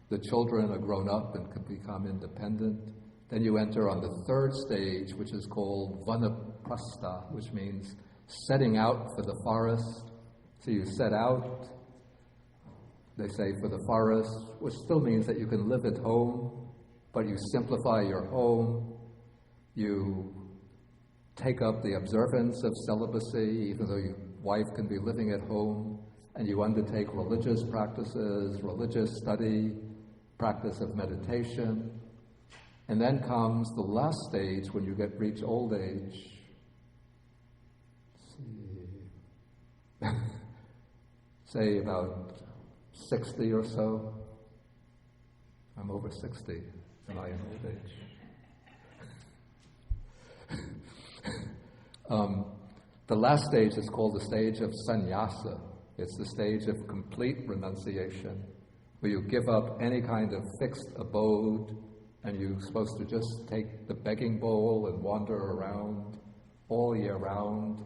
the children are grown up and can become independent. Then you enter on the 3rd stage, which is called vanaprastha, which means setting out for the forest. So you set out, they say, for the forest, which still means that you can live at home, but you simplify your home, you take up the observance of celibacy, even though your wife can be living at home, and you undertake religious practices, religious study, practice of meditation. And then comes the last stage when you reach old age. Say about 60 or so. I'm over 60. Am I in old age? The last stage is called the stage of sannyasa. It's the stage of complete renunciation, where you give up any kind of fixed abode, and you're supposed to just take the begging bowl and wander around all year round,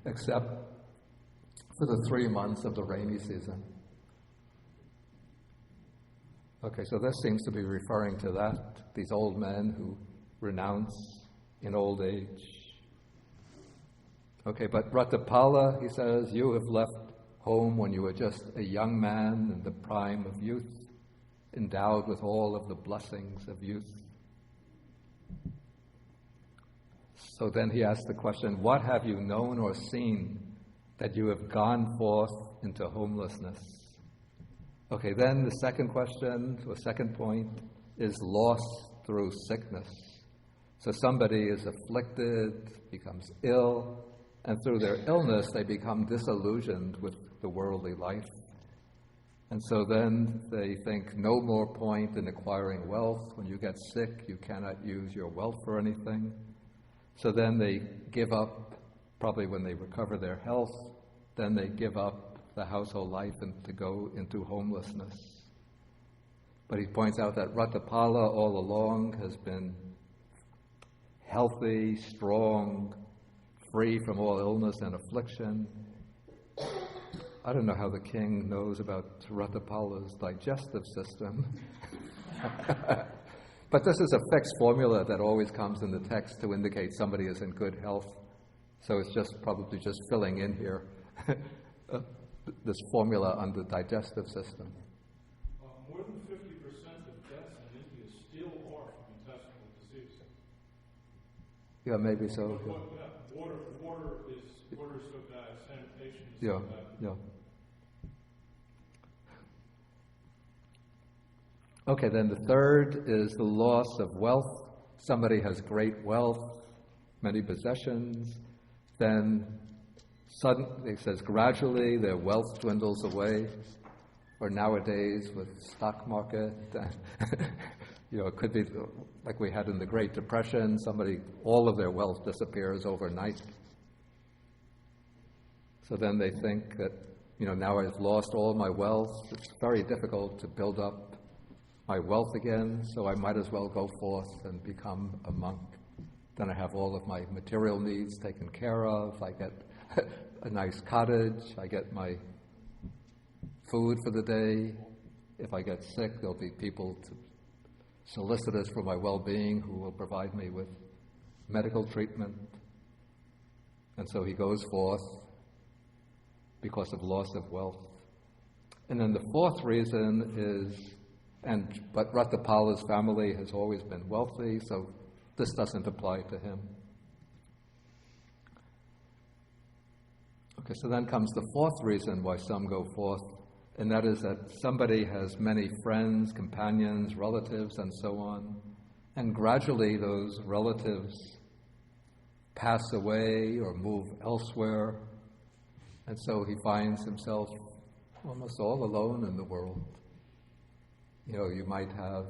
except for the 3 months of the rainy season. Okay, so this seems to be referring to that, these old men who renounce in old age. Okay, but Ratthapala, he says, you have left home when you were just a young man in the prime of youth, endowed with all of the blessings of youth. So then he asks the question, what have you known or seen that you have gone forth into homelessness? Okay, then the second question, or second point, is loss through sickness. So somebody is afflicted, becomes ill, and through their illness they become disillusioned with the worldly life. And so then they think no more point in acquiring wealth. When you get sick, you cannot use your wealth for anything. So then they give up, probably when they recover their health, then they give up the household life and to go into homelessness. But he points out that Ratthapala all along has been healthy, strong, free from all illness and affliction. I don't know how the king knows about Ratthapala's digestive system. But this is a fixed formula that always comes in the text to indicate somebody is in good health. So it's just probably just filling in here this formula on the digestive system. More than 50% of deaths in India still are from intestinal disease. Yeah, maybe so. Water is so bad, sanitation is so bad. Yeah. Okay, then the third is the loss of wealth. Somebody has great wealth, many possessions, then suddenly, it says gradually their wealth dwindles away, or nowadays with stock market, it could be like we had in the Great Depression, all of their wealth disappears overnight. So then they think that, now I've lost all my wealth, it's very difficult to build up my wealth again, so I might as well go forth and become a monk. Then I have all of my material needs taken care of, I get a nice cottage, I get my food for the day. If I get sick, there'll be people solicitous for my well-being who will provide me with medical treatment. And so he goes forth because of loss of wealth. And then the fourth reason is, but Ratthapala's family has always been wealthy, so this doesn't apply to him. Okay, so then comes the fourth reason why some go forth, and that is that somebody has many friends, companions, relatives, and so on, and gradually those relatives pass away or move elsewhere, and so he finds himself almost all alone in the world. You might have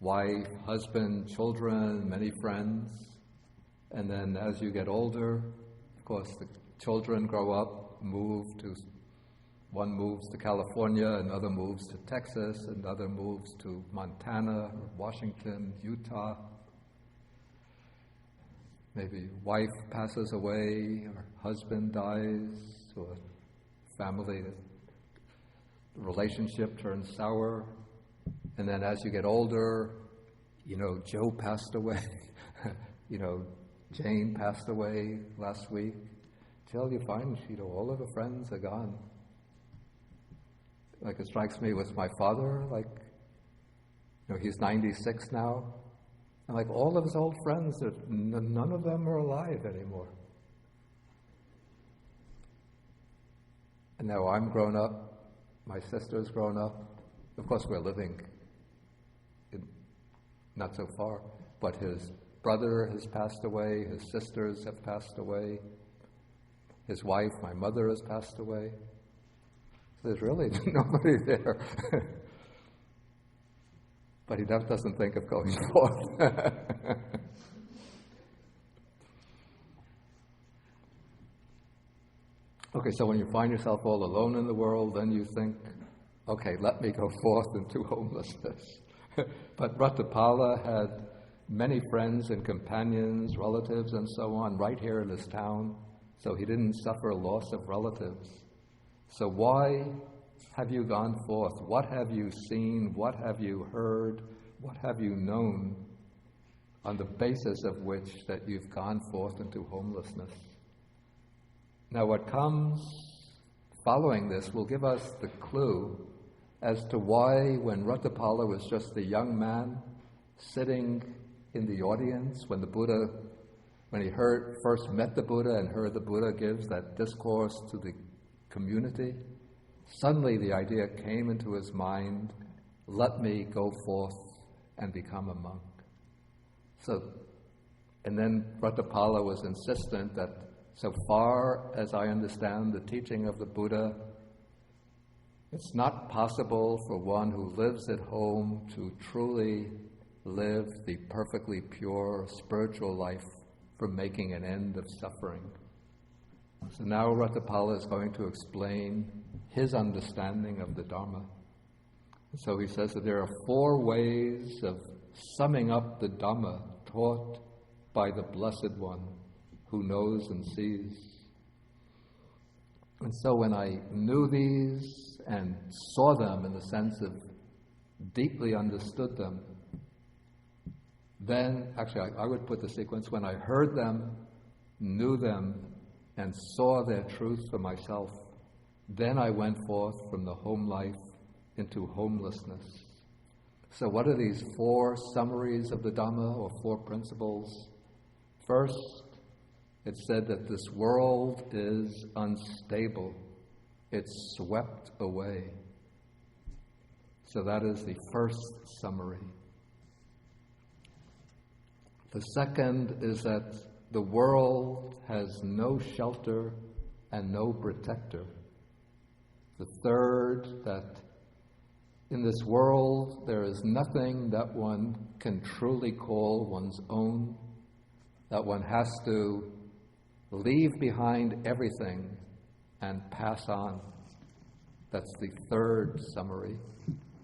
wife, husband, children, many friends, and then as you get older, of course, the children grow up, one moves to California, another moves to Texas, another moves to Montana, or Washington, Utah. Maybe wife passes away, or husband dies, or family relationship turns sour. And then as you get older, Joe passed away, Jane passed away last week. Till you find, all of the friends are gone. Like it strikes me with my father, he's 96 now. And all of his old friends, none of them are alive anymore. And now I'm grown up, my sister's grown up. Of course, we're living not so far, but his brother has passed away, his sisters have passed away, his wife, my mother, has passed away. So there's really nobody there. But he doesn't think of going forth. Okay, so when you find yourself all alone in the world, then you think, okay, let me go forth into homelessness. But Ratthapala had many friends and companions, relatives, and so on, right here in this town, so he didn't suffer loss of relatives. So why have you gone forth? What have you seen? What have you heard? What have you known on the basis of which that you've gone forth into homelessness? Now what comes following this will give us the clue as to why when Ratthapala was just a young man sitting in the audience when the Buddha when he first met the Buddha and heard the Buddha gives that discourse to the community, suddenly the idea came into his mind, let me go forth and become a monk. And then Ratthapala was insistent that so far as I understand the teaching of the Buddha, it's not possible for one who lives at home to truly live the perfectly pure spiritual life from making an end of suffering. So now Ratthapala is going to explain his understanding of the Dharma. So he says that there are 4 ways of summing up the Dhamma taught by the Blessed One who knows and sees. And so when I knew these and saw them in the sense of deeply understood them, then, actually I would put the sequence, when I heard them, knew them, and saw their truth for myself, then I went forth from the home life into homelessness. So what are these 4 summaries of the Dhamma, or 4 principles? First, it said that this world is unstable. It's swept away. So that is the first summary. The second is that the world has no shelter and no protector. The third, that in this world there is nothing that one can truly call one's own, that one has to leave behind everything and pass on. That's the third summary.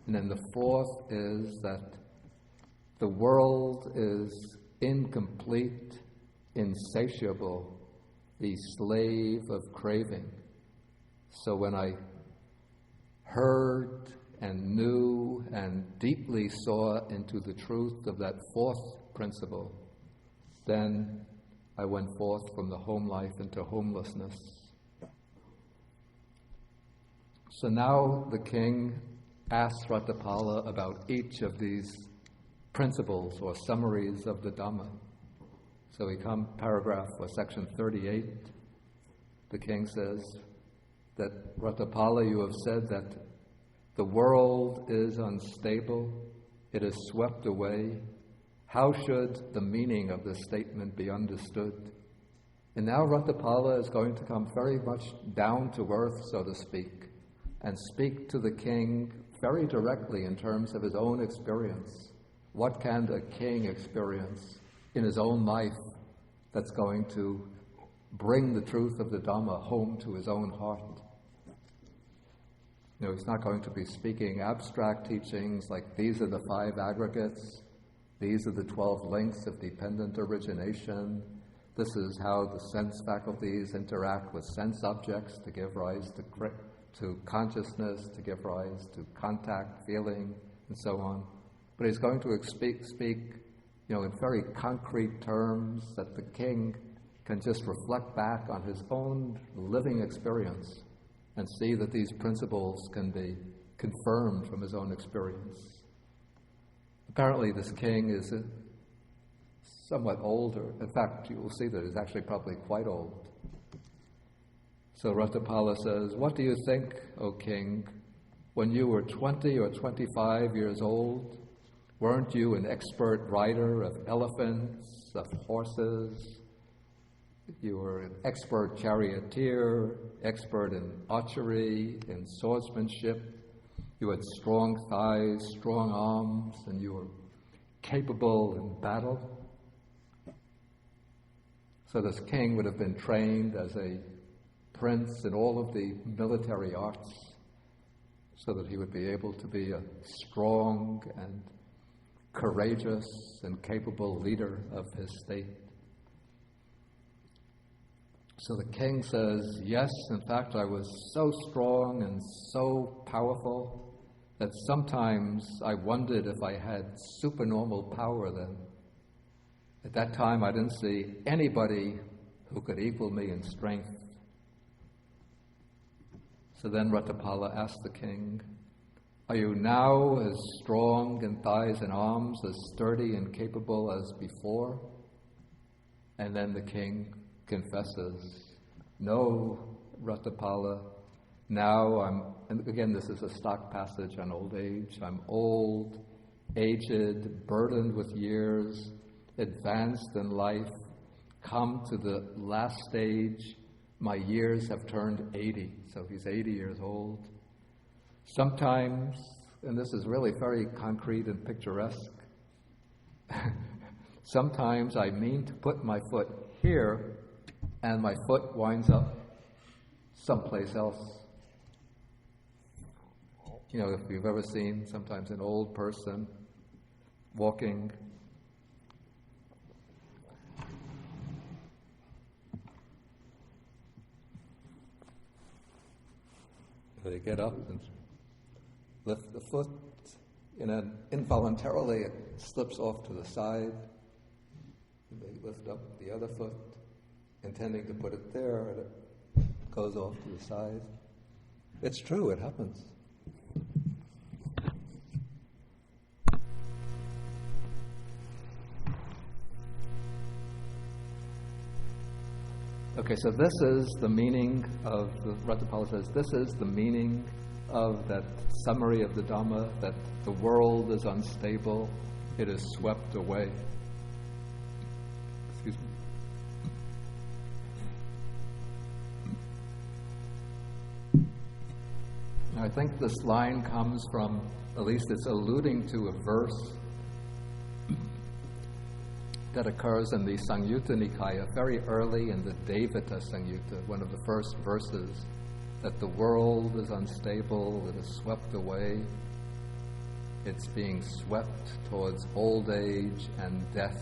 And then the fourth is that the world is incomplete, insatiable, the slave of craving. So when I heard and knew and deeply saw into the truth of that fourth principle, then I went forth from the home life into homelessness. So now the king asks Ratthapala about each of these principles or summaries of the Dhamma. So we come paragraph or section 38. The king says that, Ratthapala, you have said that the world is unstable, it is swept away. How should the meaning of this statement be understood? And now Ratthapala is going to come very much down to earth, so to speak, and speak to the king very directly in terms of his own experience. What can a king experience in his own life that's going to bring the truth of the Dhamma home to his own heart? You know, he's not going to be speaking abstract teachings like these are the 5 aggregates, these are the 12 links of dependent origination, this is how the sense faculties interact with sense objects to give rise to consciousness, to give rise to contact, feeling, and so on. But he's going to speak, in very concrete terms that the king can just reflect back on his own living experience and see that these principles can be confirmed from his own experience. Apparently this king is somewhat older. In fact, you will see that he's actually probably quite old. So Ratthapala says, what do you think, O king, when you were 20 or 25 years old? Weren't you an expert rider of elephants, of horses? You were an expert charioteer, expert in archery, in swordsmanship. You had strong thighs, strong arms, and you were capable in battle. So this king would have been trained as a prince in all of the military arts so that he would be able to be a strong and courageous and capable leader of his state. So the king says, yes, in fact, I was so strong and so powerful that sometimes I wondered if I had supernormal power then. At that time, I didn't see anybody who could equal me in strength. So then Ratthapala asked the king, are you now as strong in thighs and arms, as sturdy and capable as before? And then the king confesses, "No, Ratthapala, now and again this is a stock passage on old age, I'm old, aged, burdened with years, advanced in life, come to the last stage, my years have turned 80. So he's 80 years old. Sometimes, and this is really very concrete and picturesque, sometimes I mean to put my foot here, and my foot winds up someplace else. You know, if you've ever seen sometimes an old person walking, they get up and lift the foot, and involuntarily it slips off to the side. They lift up the other foot, intending to put it there, and it goes off to the side. It's true, it happens. Okay, so this is the meaning of, Ratthapala says, this is the meaning of that summary of the Dhamma, that the world is unstable, it is swept away. Excuse me. I think this line comes from, at least it's alluding to a verse that occurs in the Samyutta Nikaya, very early in the Devata Samyutta, one of the first verses, that the world is unstable, it is swept away, it's being swept towards old age and death.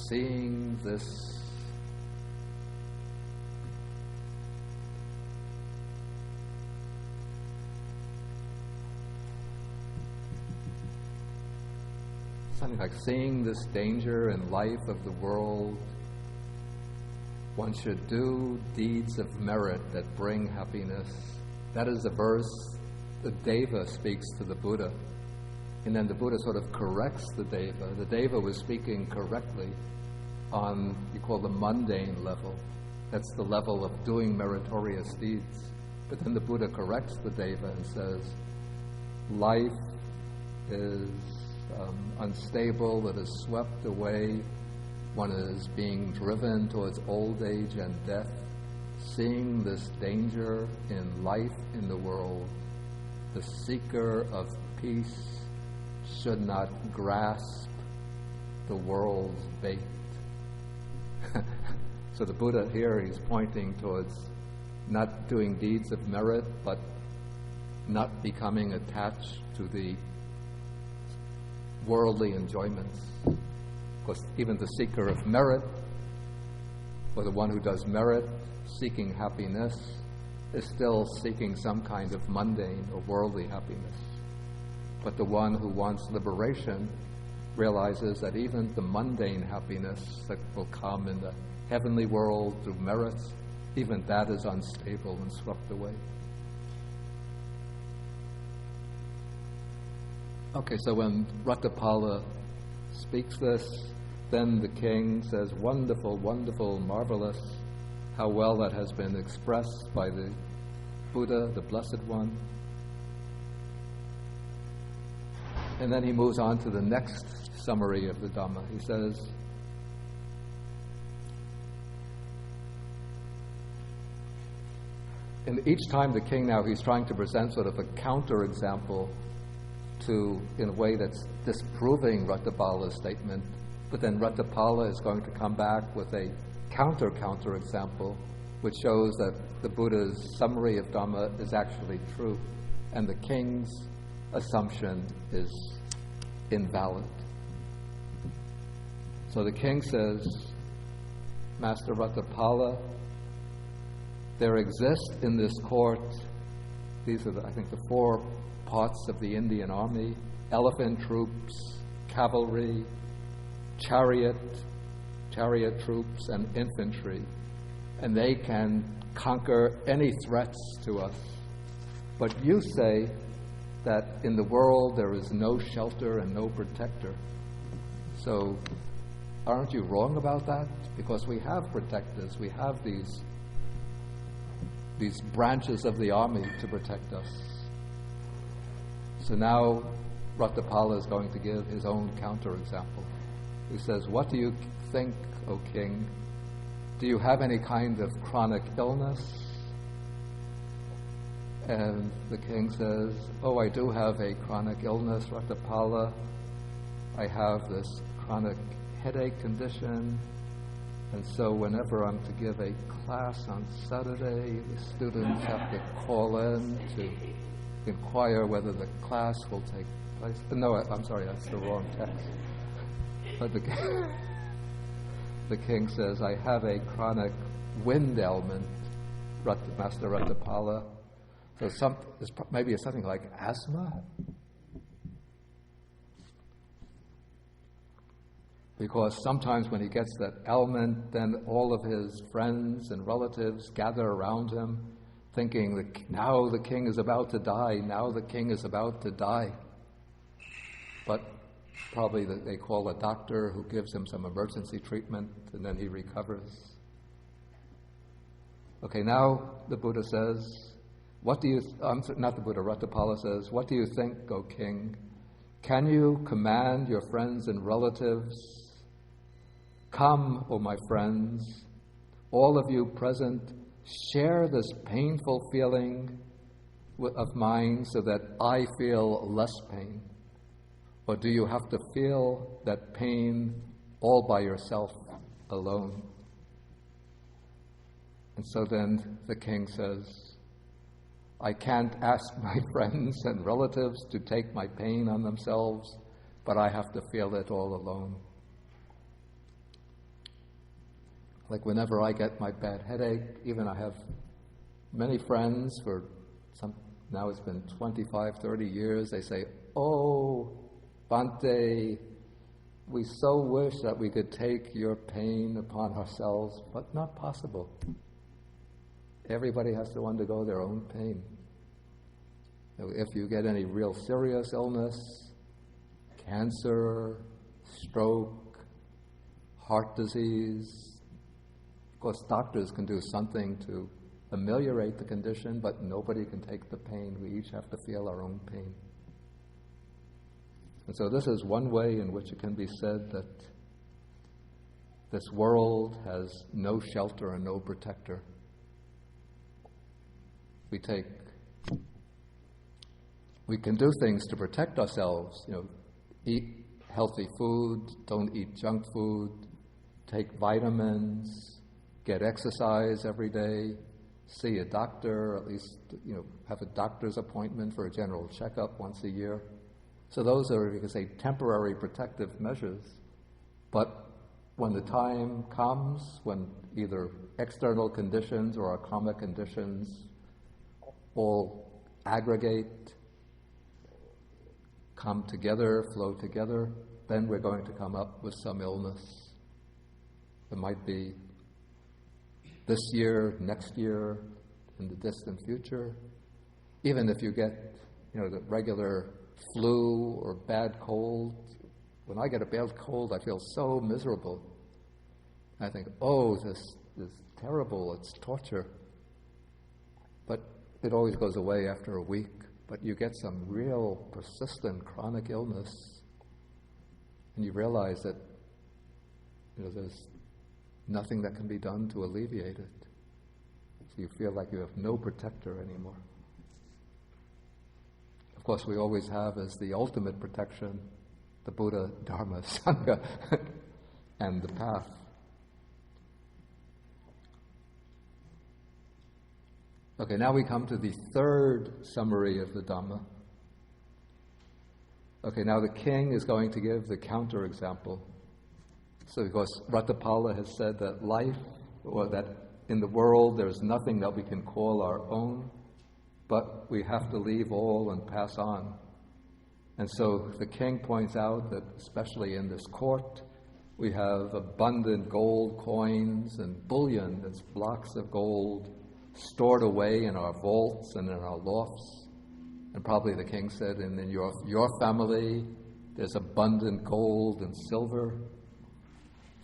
Seeing this something like seeing this danger in life of the world, one should do deeds of merit that bring happiness. That is a verse the Deva speaks to the Buddha. And then the Buddha sort of corrects the Deva. The Deva was speaking correctly on, you call the mundane level. That's the level of doing meritorious deeds. But then the Buddha corrects the Deva and says, life is unstable, it is swept away, one is being driven towards old age and death. Seeing this danger in life in the world, the seeker of peace should not grasp the world's bait. So the Buddha here, he's pointing towards not doing deeds of merit, but not becoming attached to the worldly enjoyments. Of course, even the seeker of merit, or the one who does merit, seeking happiness, is still seeking some kind of mundane or worldly happiness. But the one who wants liberation realizes that even the mundane happiness that will come in the heavenly world through merits, even that is unstable and swept away. Okay, so when Ratthapala speaks this, then the king says, wonderful, wonderful, marvelous, how well that has been expressed by the Buddha, the Blessed One. And then he moves on to the next summary of the Dhamma. He says, and each time the king now, he's trying to present sort of a counter-example to, in a way that's disproving Ratthapala's statement, but then Ratthapala is going to come back with a counter example, which shows that the Buddha's summary of Dhamma is actually true, and the king's assumption is invalid. So the king says, Master Ratthapala, there exist in this court, these are, I think, the four parts of the Indian army: elephant troops, cavalry, chariot troops, and infantry. And they can conquer any threats to us. But you say that in the world there is no shelter and no protector. So aren't you wrong about that? Because we have protectors, we have these branches of the army to protect us. So now Ratthapala is going to give his own counterexample. He says, what do you think, O king? Do you have any kind of chronic illness? And the king says, oh, I do have a chronic illness, Ratthapala. I have this chronic headache condition, and so whenever I'm to give a class on Saturday, the students have to call in to inquire whether the class will take place. No, I'm sorry, that's the wrong text. But the king says, I have a chronic wind ailment, Master Ratthapala. So maybe it's something like asthma? Because sometimes when he gets that ailment, then all of his friends and relatives gather around him, thinking that now the king is about to die, now the king is about to die. But probably they call a doctor who gives him some emergency treatment, and then he recovers. Okay, now the Buddha says, not the Buddha, Ratthapala says, what do you think, O king? Can you command your friends and relatives? Come, O my friends, all of you present, share this painful feeling of mine so that I feel less pain. Or do you have to feel that pain all by yourself alone? And so then the king says, I can't ask my friends and relatives to take my pain on themselves, but I have to feel it all alone. Like whenever I get my bad headache, even I have many friends now it's been 25, 30 years, they say, oh, Bhante, we so wish that we could take your pain upon ourselves, but not possible. Everybody has to undergo their own pain. So if you get any real serious illness, cancer, stroke, heart disease, of course doctors can do something to ameliorate the condition, but nobody can take the pain. We each have to feel our own pain. And so this is one way in which it can be said that this world has no shelter and no protector. We can do things to protect ourselves, eat healthy food, don't eat junk food, take vitamins, get exercise every day, see a doctor, at least, have a doctor's appointment for a general checkup once a year. So those are, you could say, temporary protective measures. But when the time comes, when either external conditions or our karmic conditions all aggregate, come together, flow together, then we're going to come up with some illness. It might be this year, next year, in the distant future. Even if you get, the regular flu or bad cold. When I get a bad cold, I feel so miserable. I think, oh, this is terrible, it's torture. But it always goes away after a week. But you get some real persistent chronic illness, and you realize that there's nothing that can be done to alleviate it. So you feel like you have no protector anymore. Of course, we always have as the ultimate protection the Buddha, Dharma, Sangha, and the path. Okay, now we come to the third summary of the Dhamma. Okay, now the king is going to give the counterexample. So because Ratthapala has said that life, or that in the world there's nothing that we can call our own, but we have to leave all and pass on. And so the king points out that especially in this court, we have abundant gold coins and bullion, that's blocks of gold, stored away in our vaults and in our lofts. And probably the king said, and in your family, there's abundant gold and silver.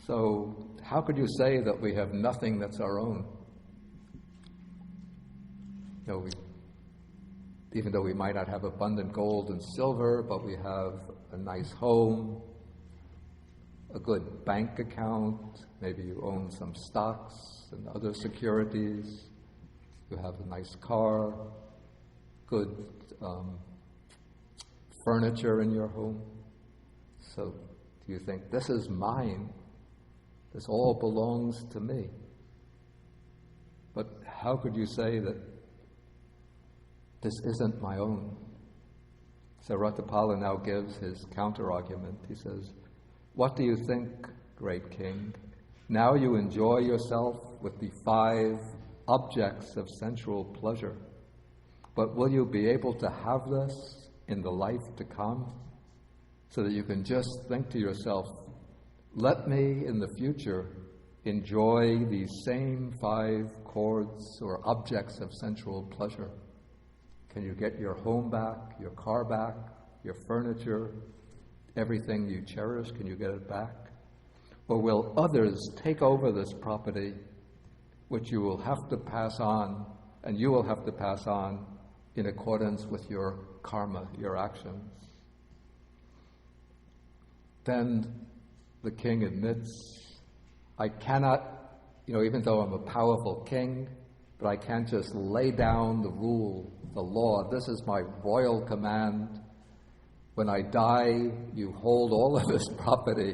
So how could you say that we have nothing that's our own? Even though we might not have abundant gold and silver, but we have a nice home, a good bank account, maybe you own some stocks and other securities, you have a nice car, good furniture in your home. So do you think, this is mine, this all belongs to me? But how could you say that this isn't my own? So Ratthapala now gives his counter-argument. He says, what do you think, great king? Now you enjoy yourself with the 5 objects of sensual pleasure, but will you be able to have this in the life to come, so that you can just think to yourself, let me in the future enjoy these same 5 chords or objects of sensual pleasure? Can you get your home back, your car back, your furniture, everything you cherish, can you get it back? Or will others take over this property, which you will have to pass on, and you will have to pass on in accordance with your karma, your actions? Then the king admits, I cannot, even though I'm a powerful king, but I can't just lay down the rule, the law. This is my royal command. When I die, you hold all of this property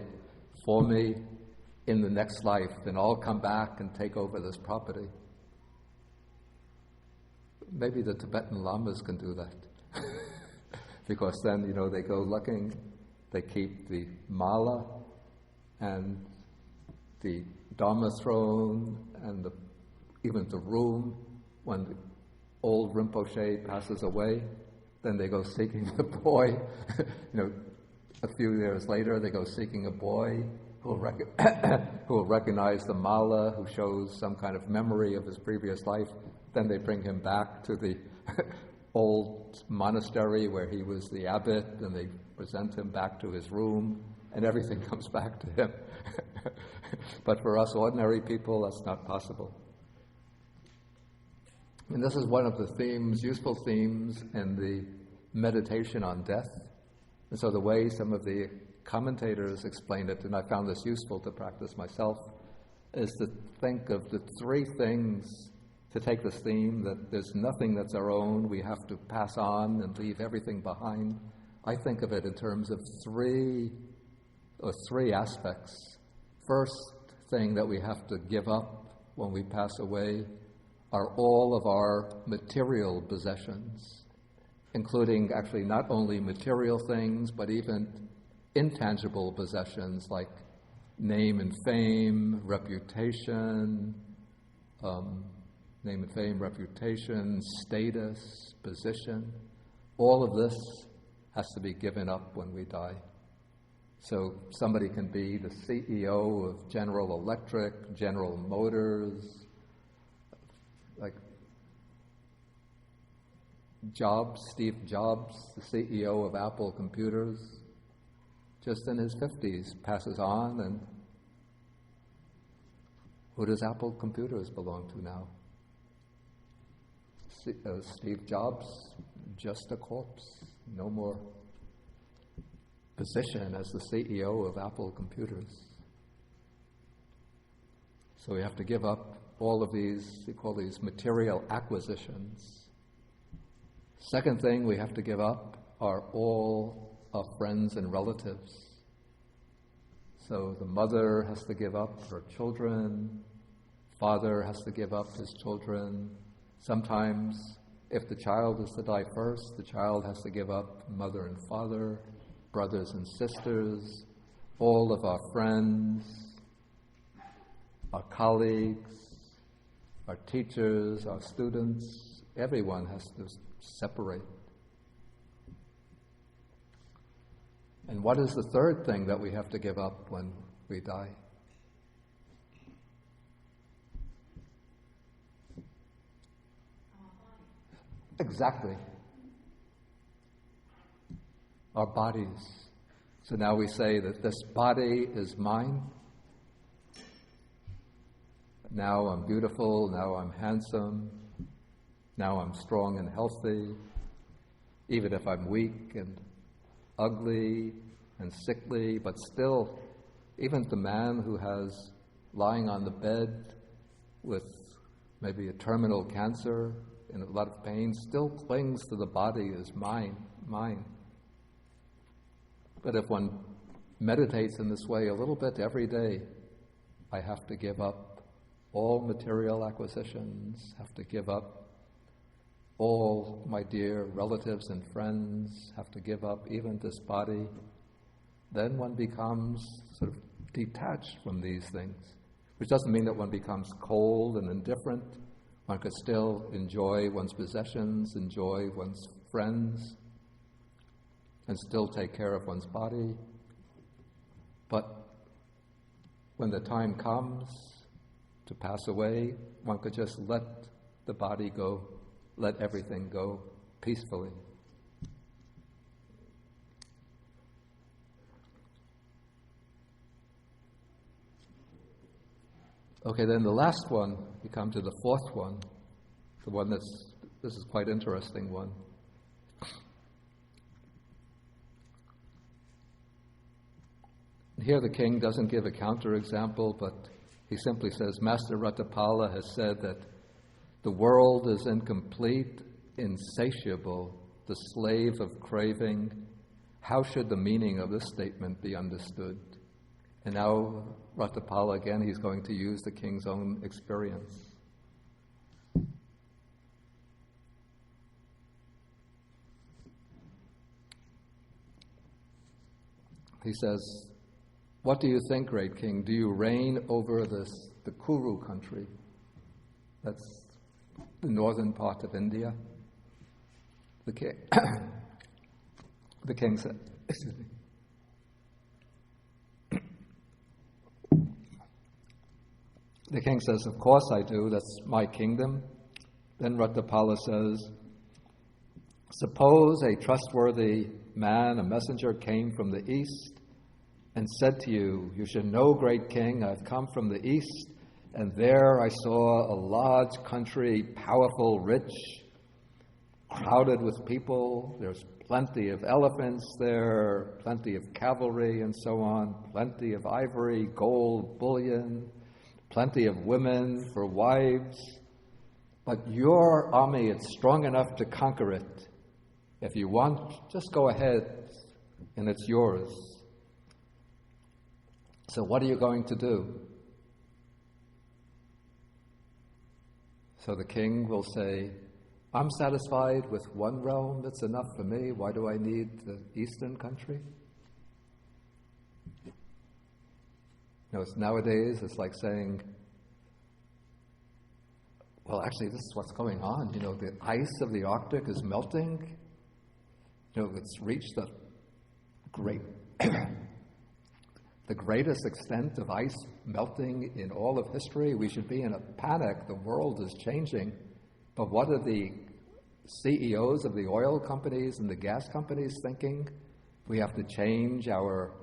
for me in the next life, and I'll come back and take over this property. Maybe the Tibetan lamas can do that. Because then, they go looking, they keep the mala and the Dharma throne and even the room. When the old Rinpoche passes away, then they go seeking the boy. A few years later, they go seeking a boy who will recognize the mala, who shows some kind of memory of his previous life. Then they bring him back to the old monastery where he was the abbot, and they present him back to his room, and everything comes back to him. But for us ordinary people, that's not possible. And this is one of the themes, useful themes, in the meditation on death. And so the way some of the commentators explain it, and I found this useful to practice myself, is to think of the 3 things, to take this theme that there's nothing that's our own, we have to pass on and leave everything behind. I think of it in terms of 3 aspects. First thing that we have to give up when we pass away are all of our material possessions, including actually not only material things, but even intangible possessions like name and fame, reputation, status, position. All of this has to be given up when we die. So somebody can be the CEO of General Electric, General Motors, like Steve Jobs, the CEO of Apple Computers, just in his 50s, passes on, and who does Apple Computers belong to now? Steve Jobs, just a corpse, no more position as the CEO of Apple Computers. So we have to give up all of these, we call these material acquisitions. Second thing we have to give up are all our friends and relatives. So the mother has to give up her children, father has to give up his children. Sometimes, if the child is to die first, the child has to give up mother and father, brothers and sisters, all of our friends, our colleagues, our teachers, our students. Everyone has to separate. And what is the third thing that we have to give up when we die? Exactly. Our bodies. So now we say that this body is mine, now I'm beautiful, now I'm handsome, now I'm strong and healthy, even if I'm weak and ugly and sickly, but still, even the man who has lying on the bed with maybe a terminal cancer in a lot of pain still clings to the body as mine. But if one meditates in this way a little bit every day, I have to give up all material acquisitions, have to give up all my dear relatives and friends, have to give up even this body, then one becomes sort of detached from these things, which doesn't mean that one becomes cold and indifferent. One could still enjoy one's possessions, enjoy one's friends, and still take care of one's body. But when the time comes to pass away, one could just let the body go, let everything go peacefully. Okay, then the last one, we come to the fourth one, the one this is quite interesting one. Here the king doesn't give a counterexample, but he simply says, Master Ratthapala has said that the world is incomplete, insatiable, the slave of craving. How should the meaning of this statement be understood? And now Ratthapala, again, he's going to use the king's own experience. He says, what do you think, great king? Do you reign over the Kuru country? That's the northern part of India. The king said, excuse me. The king says, of course I do, that's my kingdom. Then Ratthapala says, suppose a trustworthy man, a messenger, came from the east and said to you, you should know, great king, I've come from the east, and there I saw a large country, powerful, rich, crowded with people. There's plenty of elephants there, plenty of cavalry and so on, plenty of ivory, gold, bullion, plenty of women for wives, but your army is strong enough to conquer it. If you want, just go ahead, and it's yours. So what are you going to do? So the king will say, I'm satisfied with one realm, it's enough for me. Why do I need the eastern country? Nowadays, it's like saying, well, actually, this is what's going on. The ice of the Arctic is melting. It's reached the greatest extent of ice melting in all of history. We should be in a panic. The world is changing. But what are the CEOs of the oil companies and the gas companies thinking? We have to change our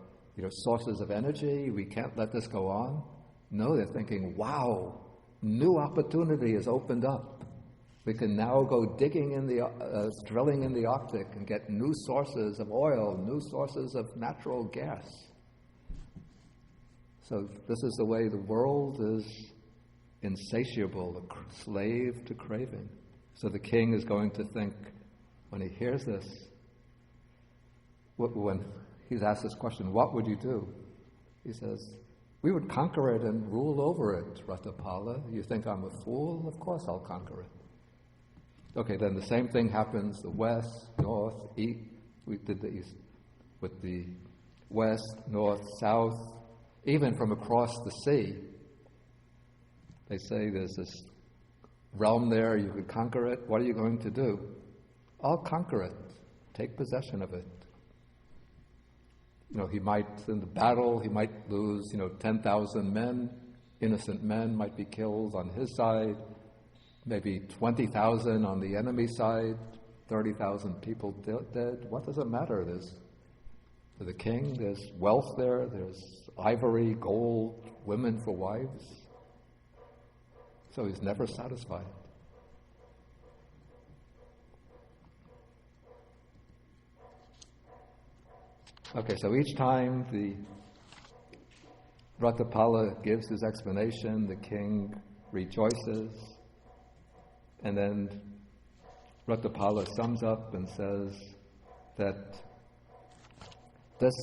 sources of energy. We can't let this go on. No, they're thinking, wow, new opportunity has opened up. We can now go drilling in the Arctic and get new sources of oil, new sources of natural gas. So this is the way the world is insatiable, a slave to craving. So the king is going to think, when he hears this, when he's asked this question, what would you do? He says, we would conquer it and rule over it, Ratthapala. You think I'm a fool? Of course I'll conquer it. Okay, then the same thing happens, the west, north, east. We did the east. With the west, north, south, even from across the sea. They say there's this realm there, you could conquer it. What are you going to do? I'll conquer it. Take possession of it. He might, in the battle, he might lose, 10,000 men. Innocent men might be killed on his side. Maybe 20,000 on the enemy side. 30,000 people dead. What does it matter? For the king, there's wealth there. There's ivory, gold, women for wives. So he's never satisfied. Okay, so each time the Ratthapala gives his explanation, the king rejoices, and then Ratthapala sums up and says that this,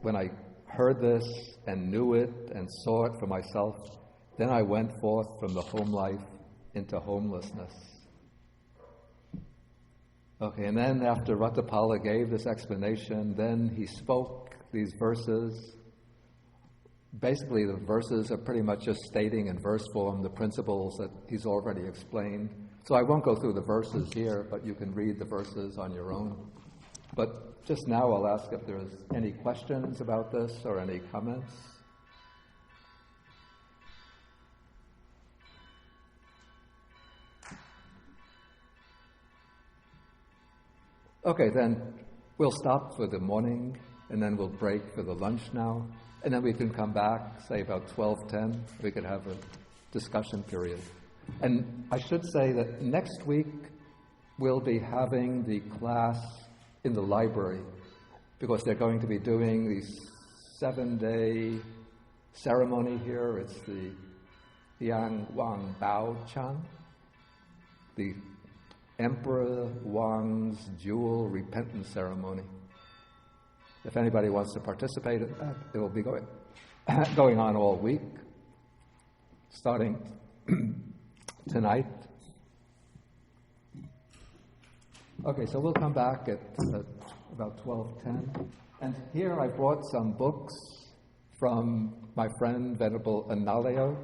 when I heard this and knew it and saw it for myself, then I went forth from the home life into homelessness. Okay, and then after Ratthapala gave this explanation, then he spoke these verses. Basically, the verses are pretty much just stating in verse form the principles that he's already explained. So I won't go through the verses here, but you can read the verses on your own. But just now I'll ask if there's any questions about this or any comments. Okay, then we'll stop for the morning, and then we'll break for the lunch now, and then we can come back, say about 12:10. We could have a discussion period. And I should say that next week we'll be having the class in the library, because they're going to be doing the 7-day ceremony here. It's the Yang Wang Bao Chan, the Emperor Wang's jewel repentance ceremony. If anybody wants to participate in that, it will be going on all week, starting tonight. Okay, so we'll come back at about 12:10. And here I brought some books from my friend Venerable Analeo.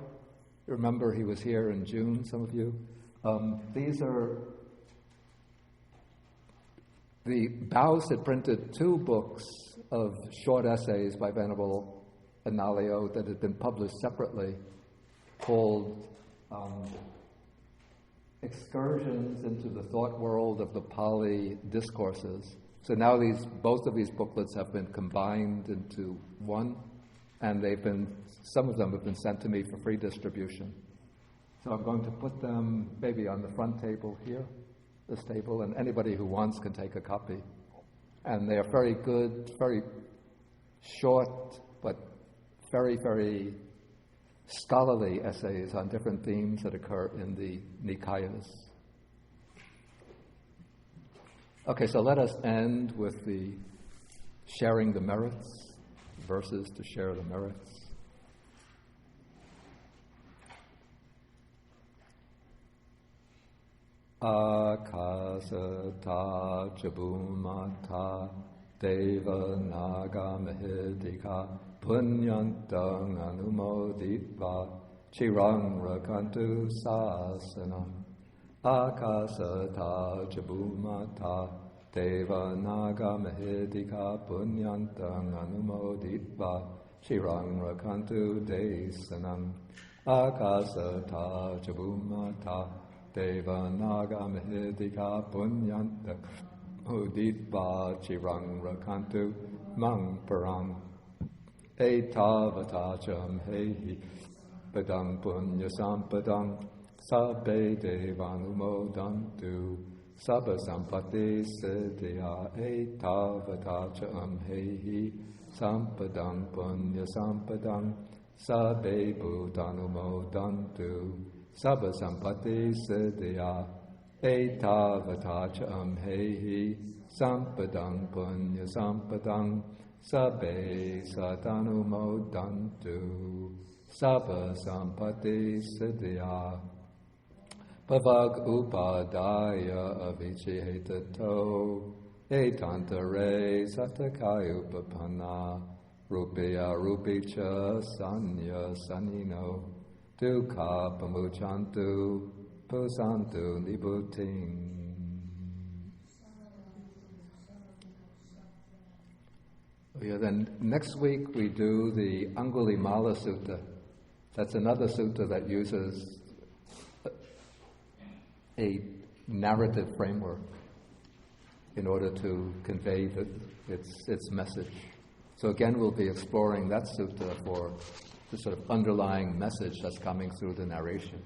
Remember, he was here in June, some of you. These are... The Baos had printed 2 books of short essays by Venerable Analeo that had been published separately, called Excursions into the Thought World of the Pali Discourses. So now both of these booklets have been combined into one, and some of them have been sent to me for free distribution. So I'm going to put them maybe on the front table here, this table, and anybody who wants can take a copy. And they are very good, very short, but very, very scholarly essays on different themes that occur in the Nikayas. Okay, so let us end with the sharing the merits, verses to share the merits. Akasata Jabumata Deva Naga Mahidika Punyantang Anumoditva Chirang Rakantu Sasanam Akasata Jabumata Deva Naga Mahidika Punyantang Anumoditva Chirang Rakantu Desanam Akasata Jabumata Deva Naga Mahidika Punyanta Uditva Chirang Rakantu Mang Parang Etavatacham Hehi Padang Punya Sampadang Sabbe Devanumodantu Sabba Sampati Siddhya Etavatacham Hehi Sampadang Punya Sampadang Sabbe Bhudanumodantu Sabba Sampati Siddhya Etavatacham Hehi Sampadang Punya Sampadang Sabbe Satanumodantu Sabba Sampati Siddhya Pavag Upadaya Avichihetato Etantare Satakayupapana Rupiya Rupicha Sanya Sanino Dukha Pamuchantu Pusantu Nibuting. Yeah, then next week we do the Angulimala Sutta. That's another sutta that uses a narrative framework in order to convey its message. So again, we'll be exploring that sutta for the sort of underlying message that's coming through the narration.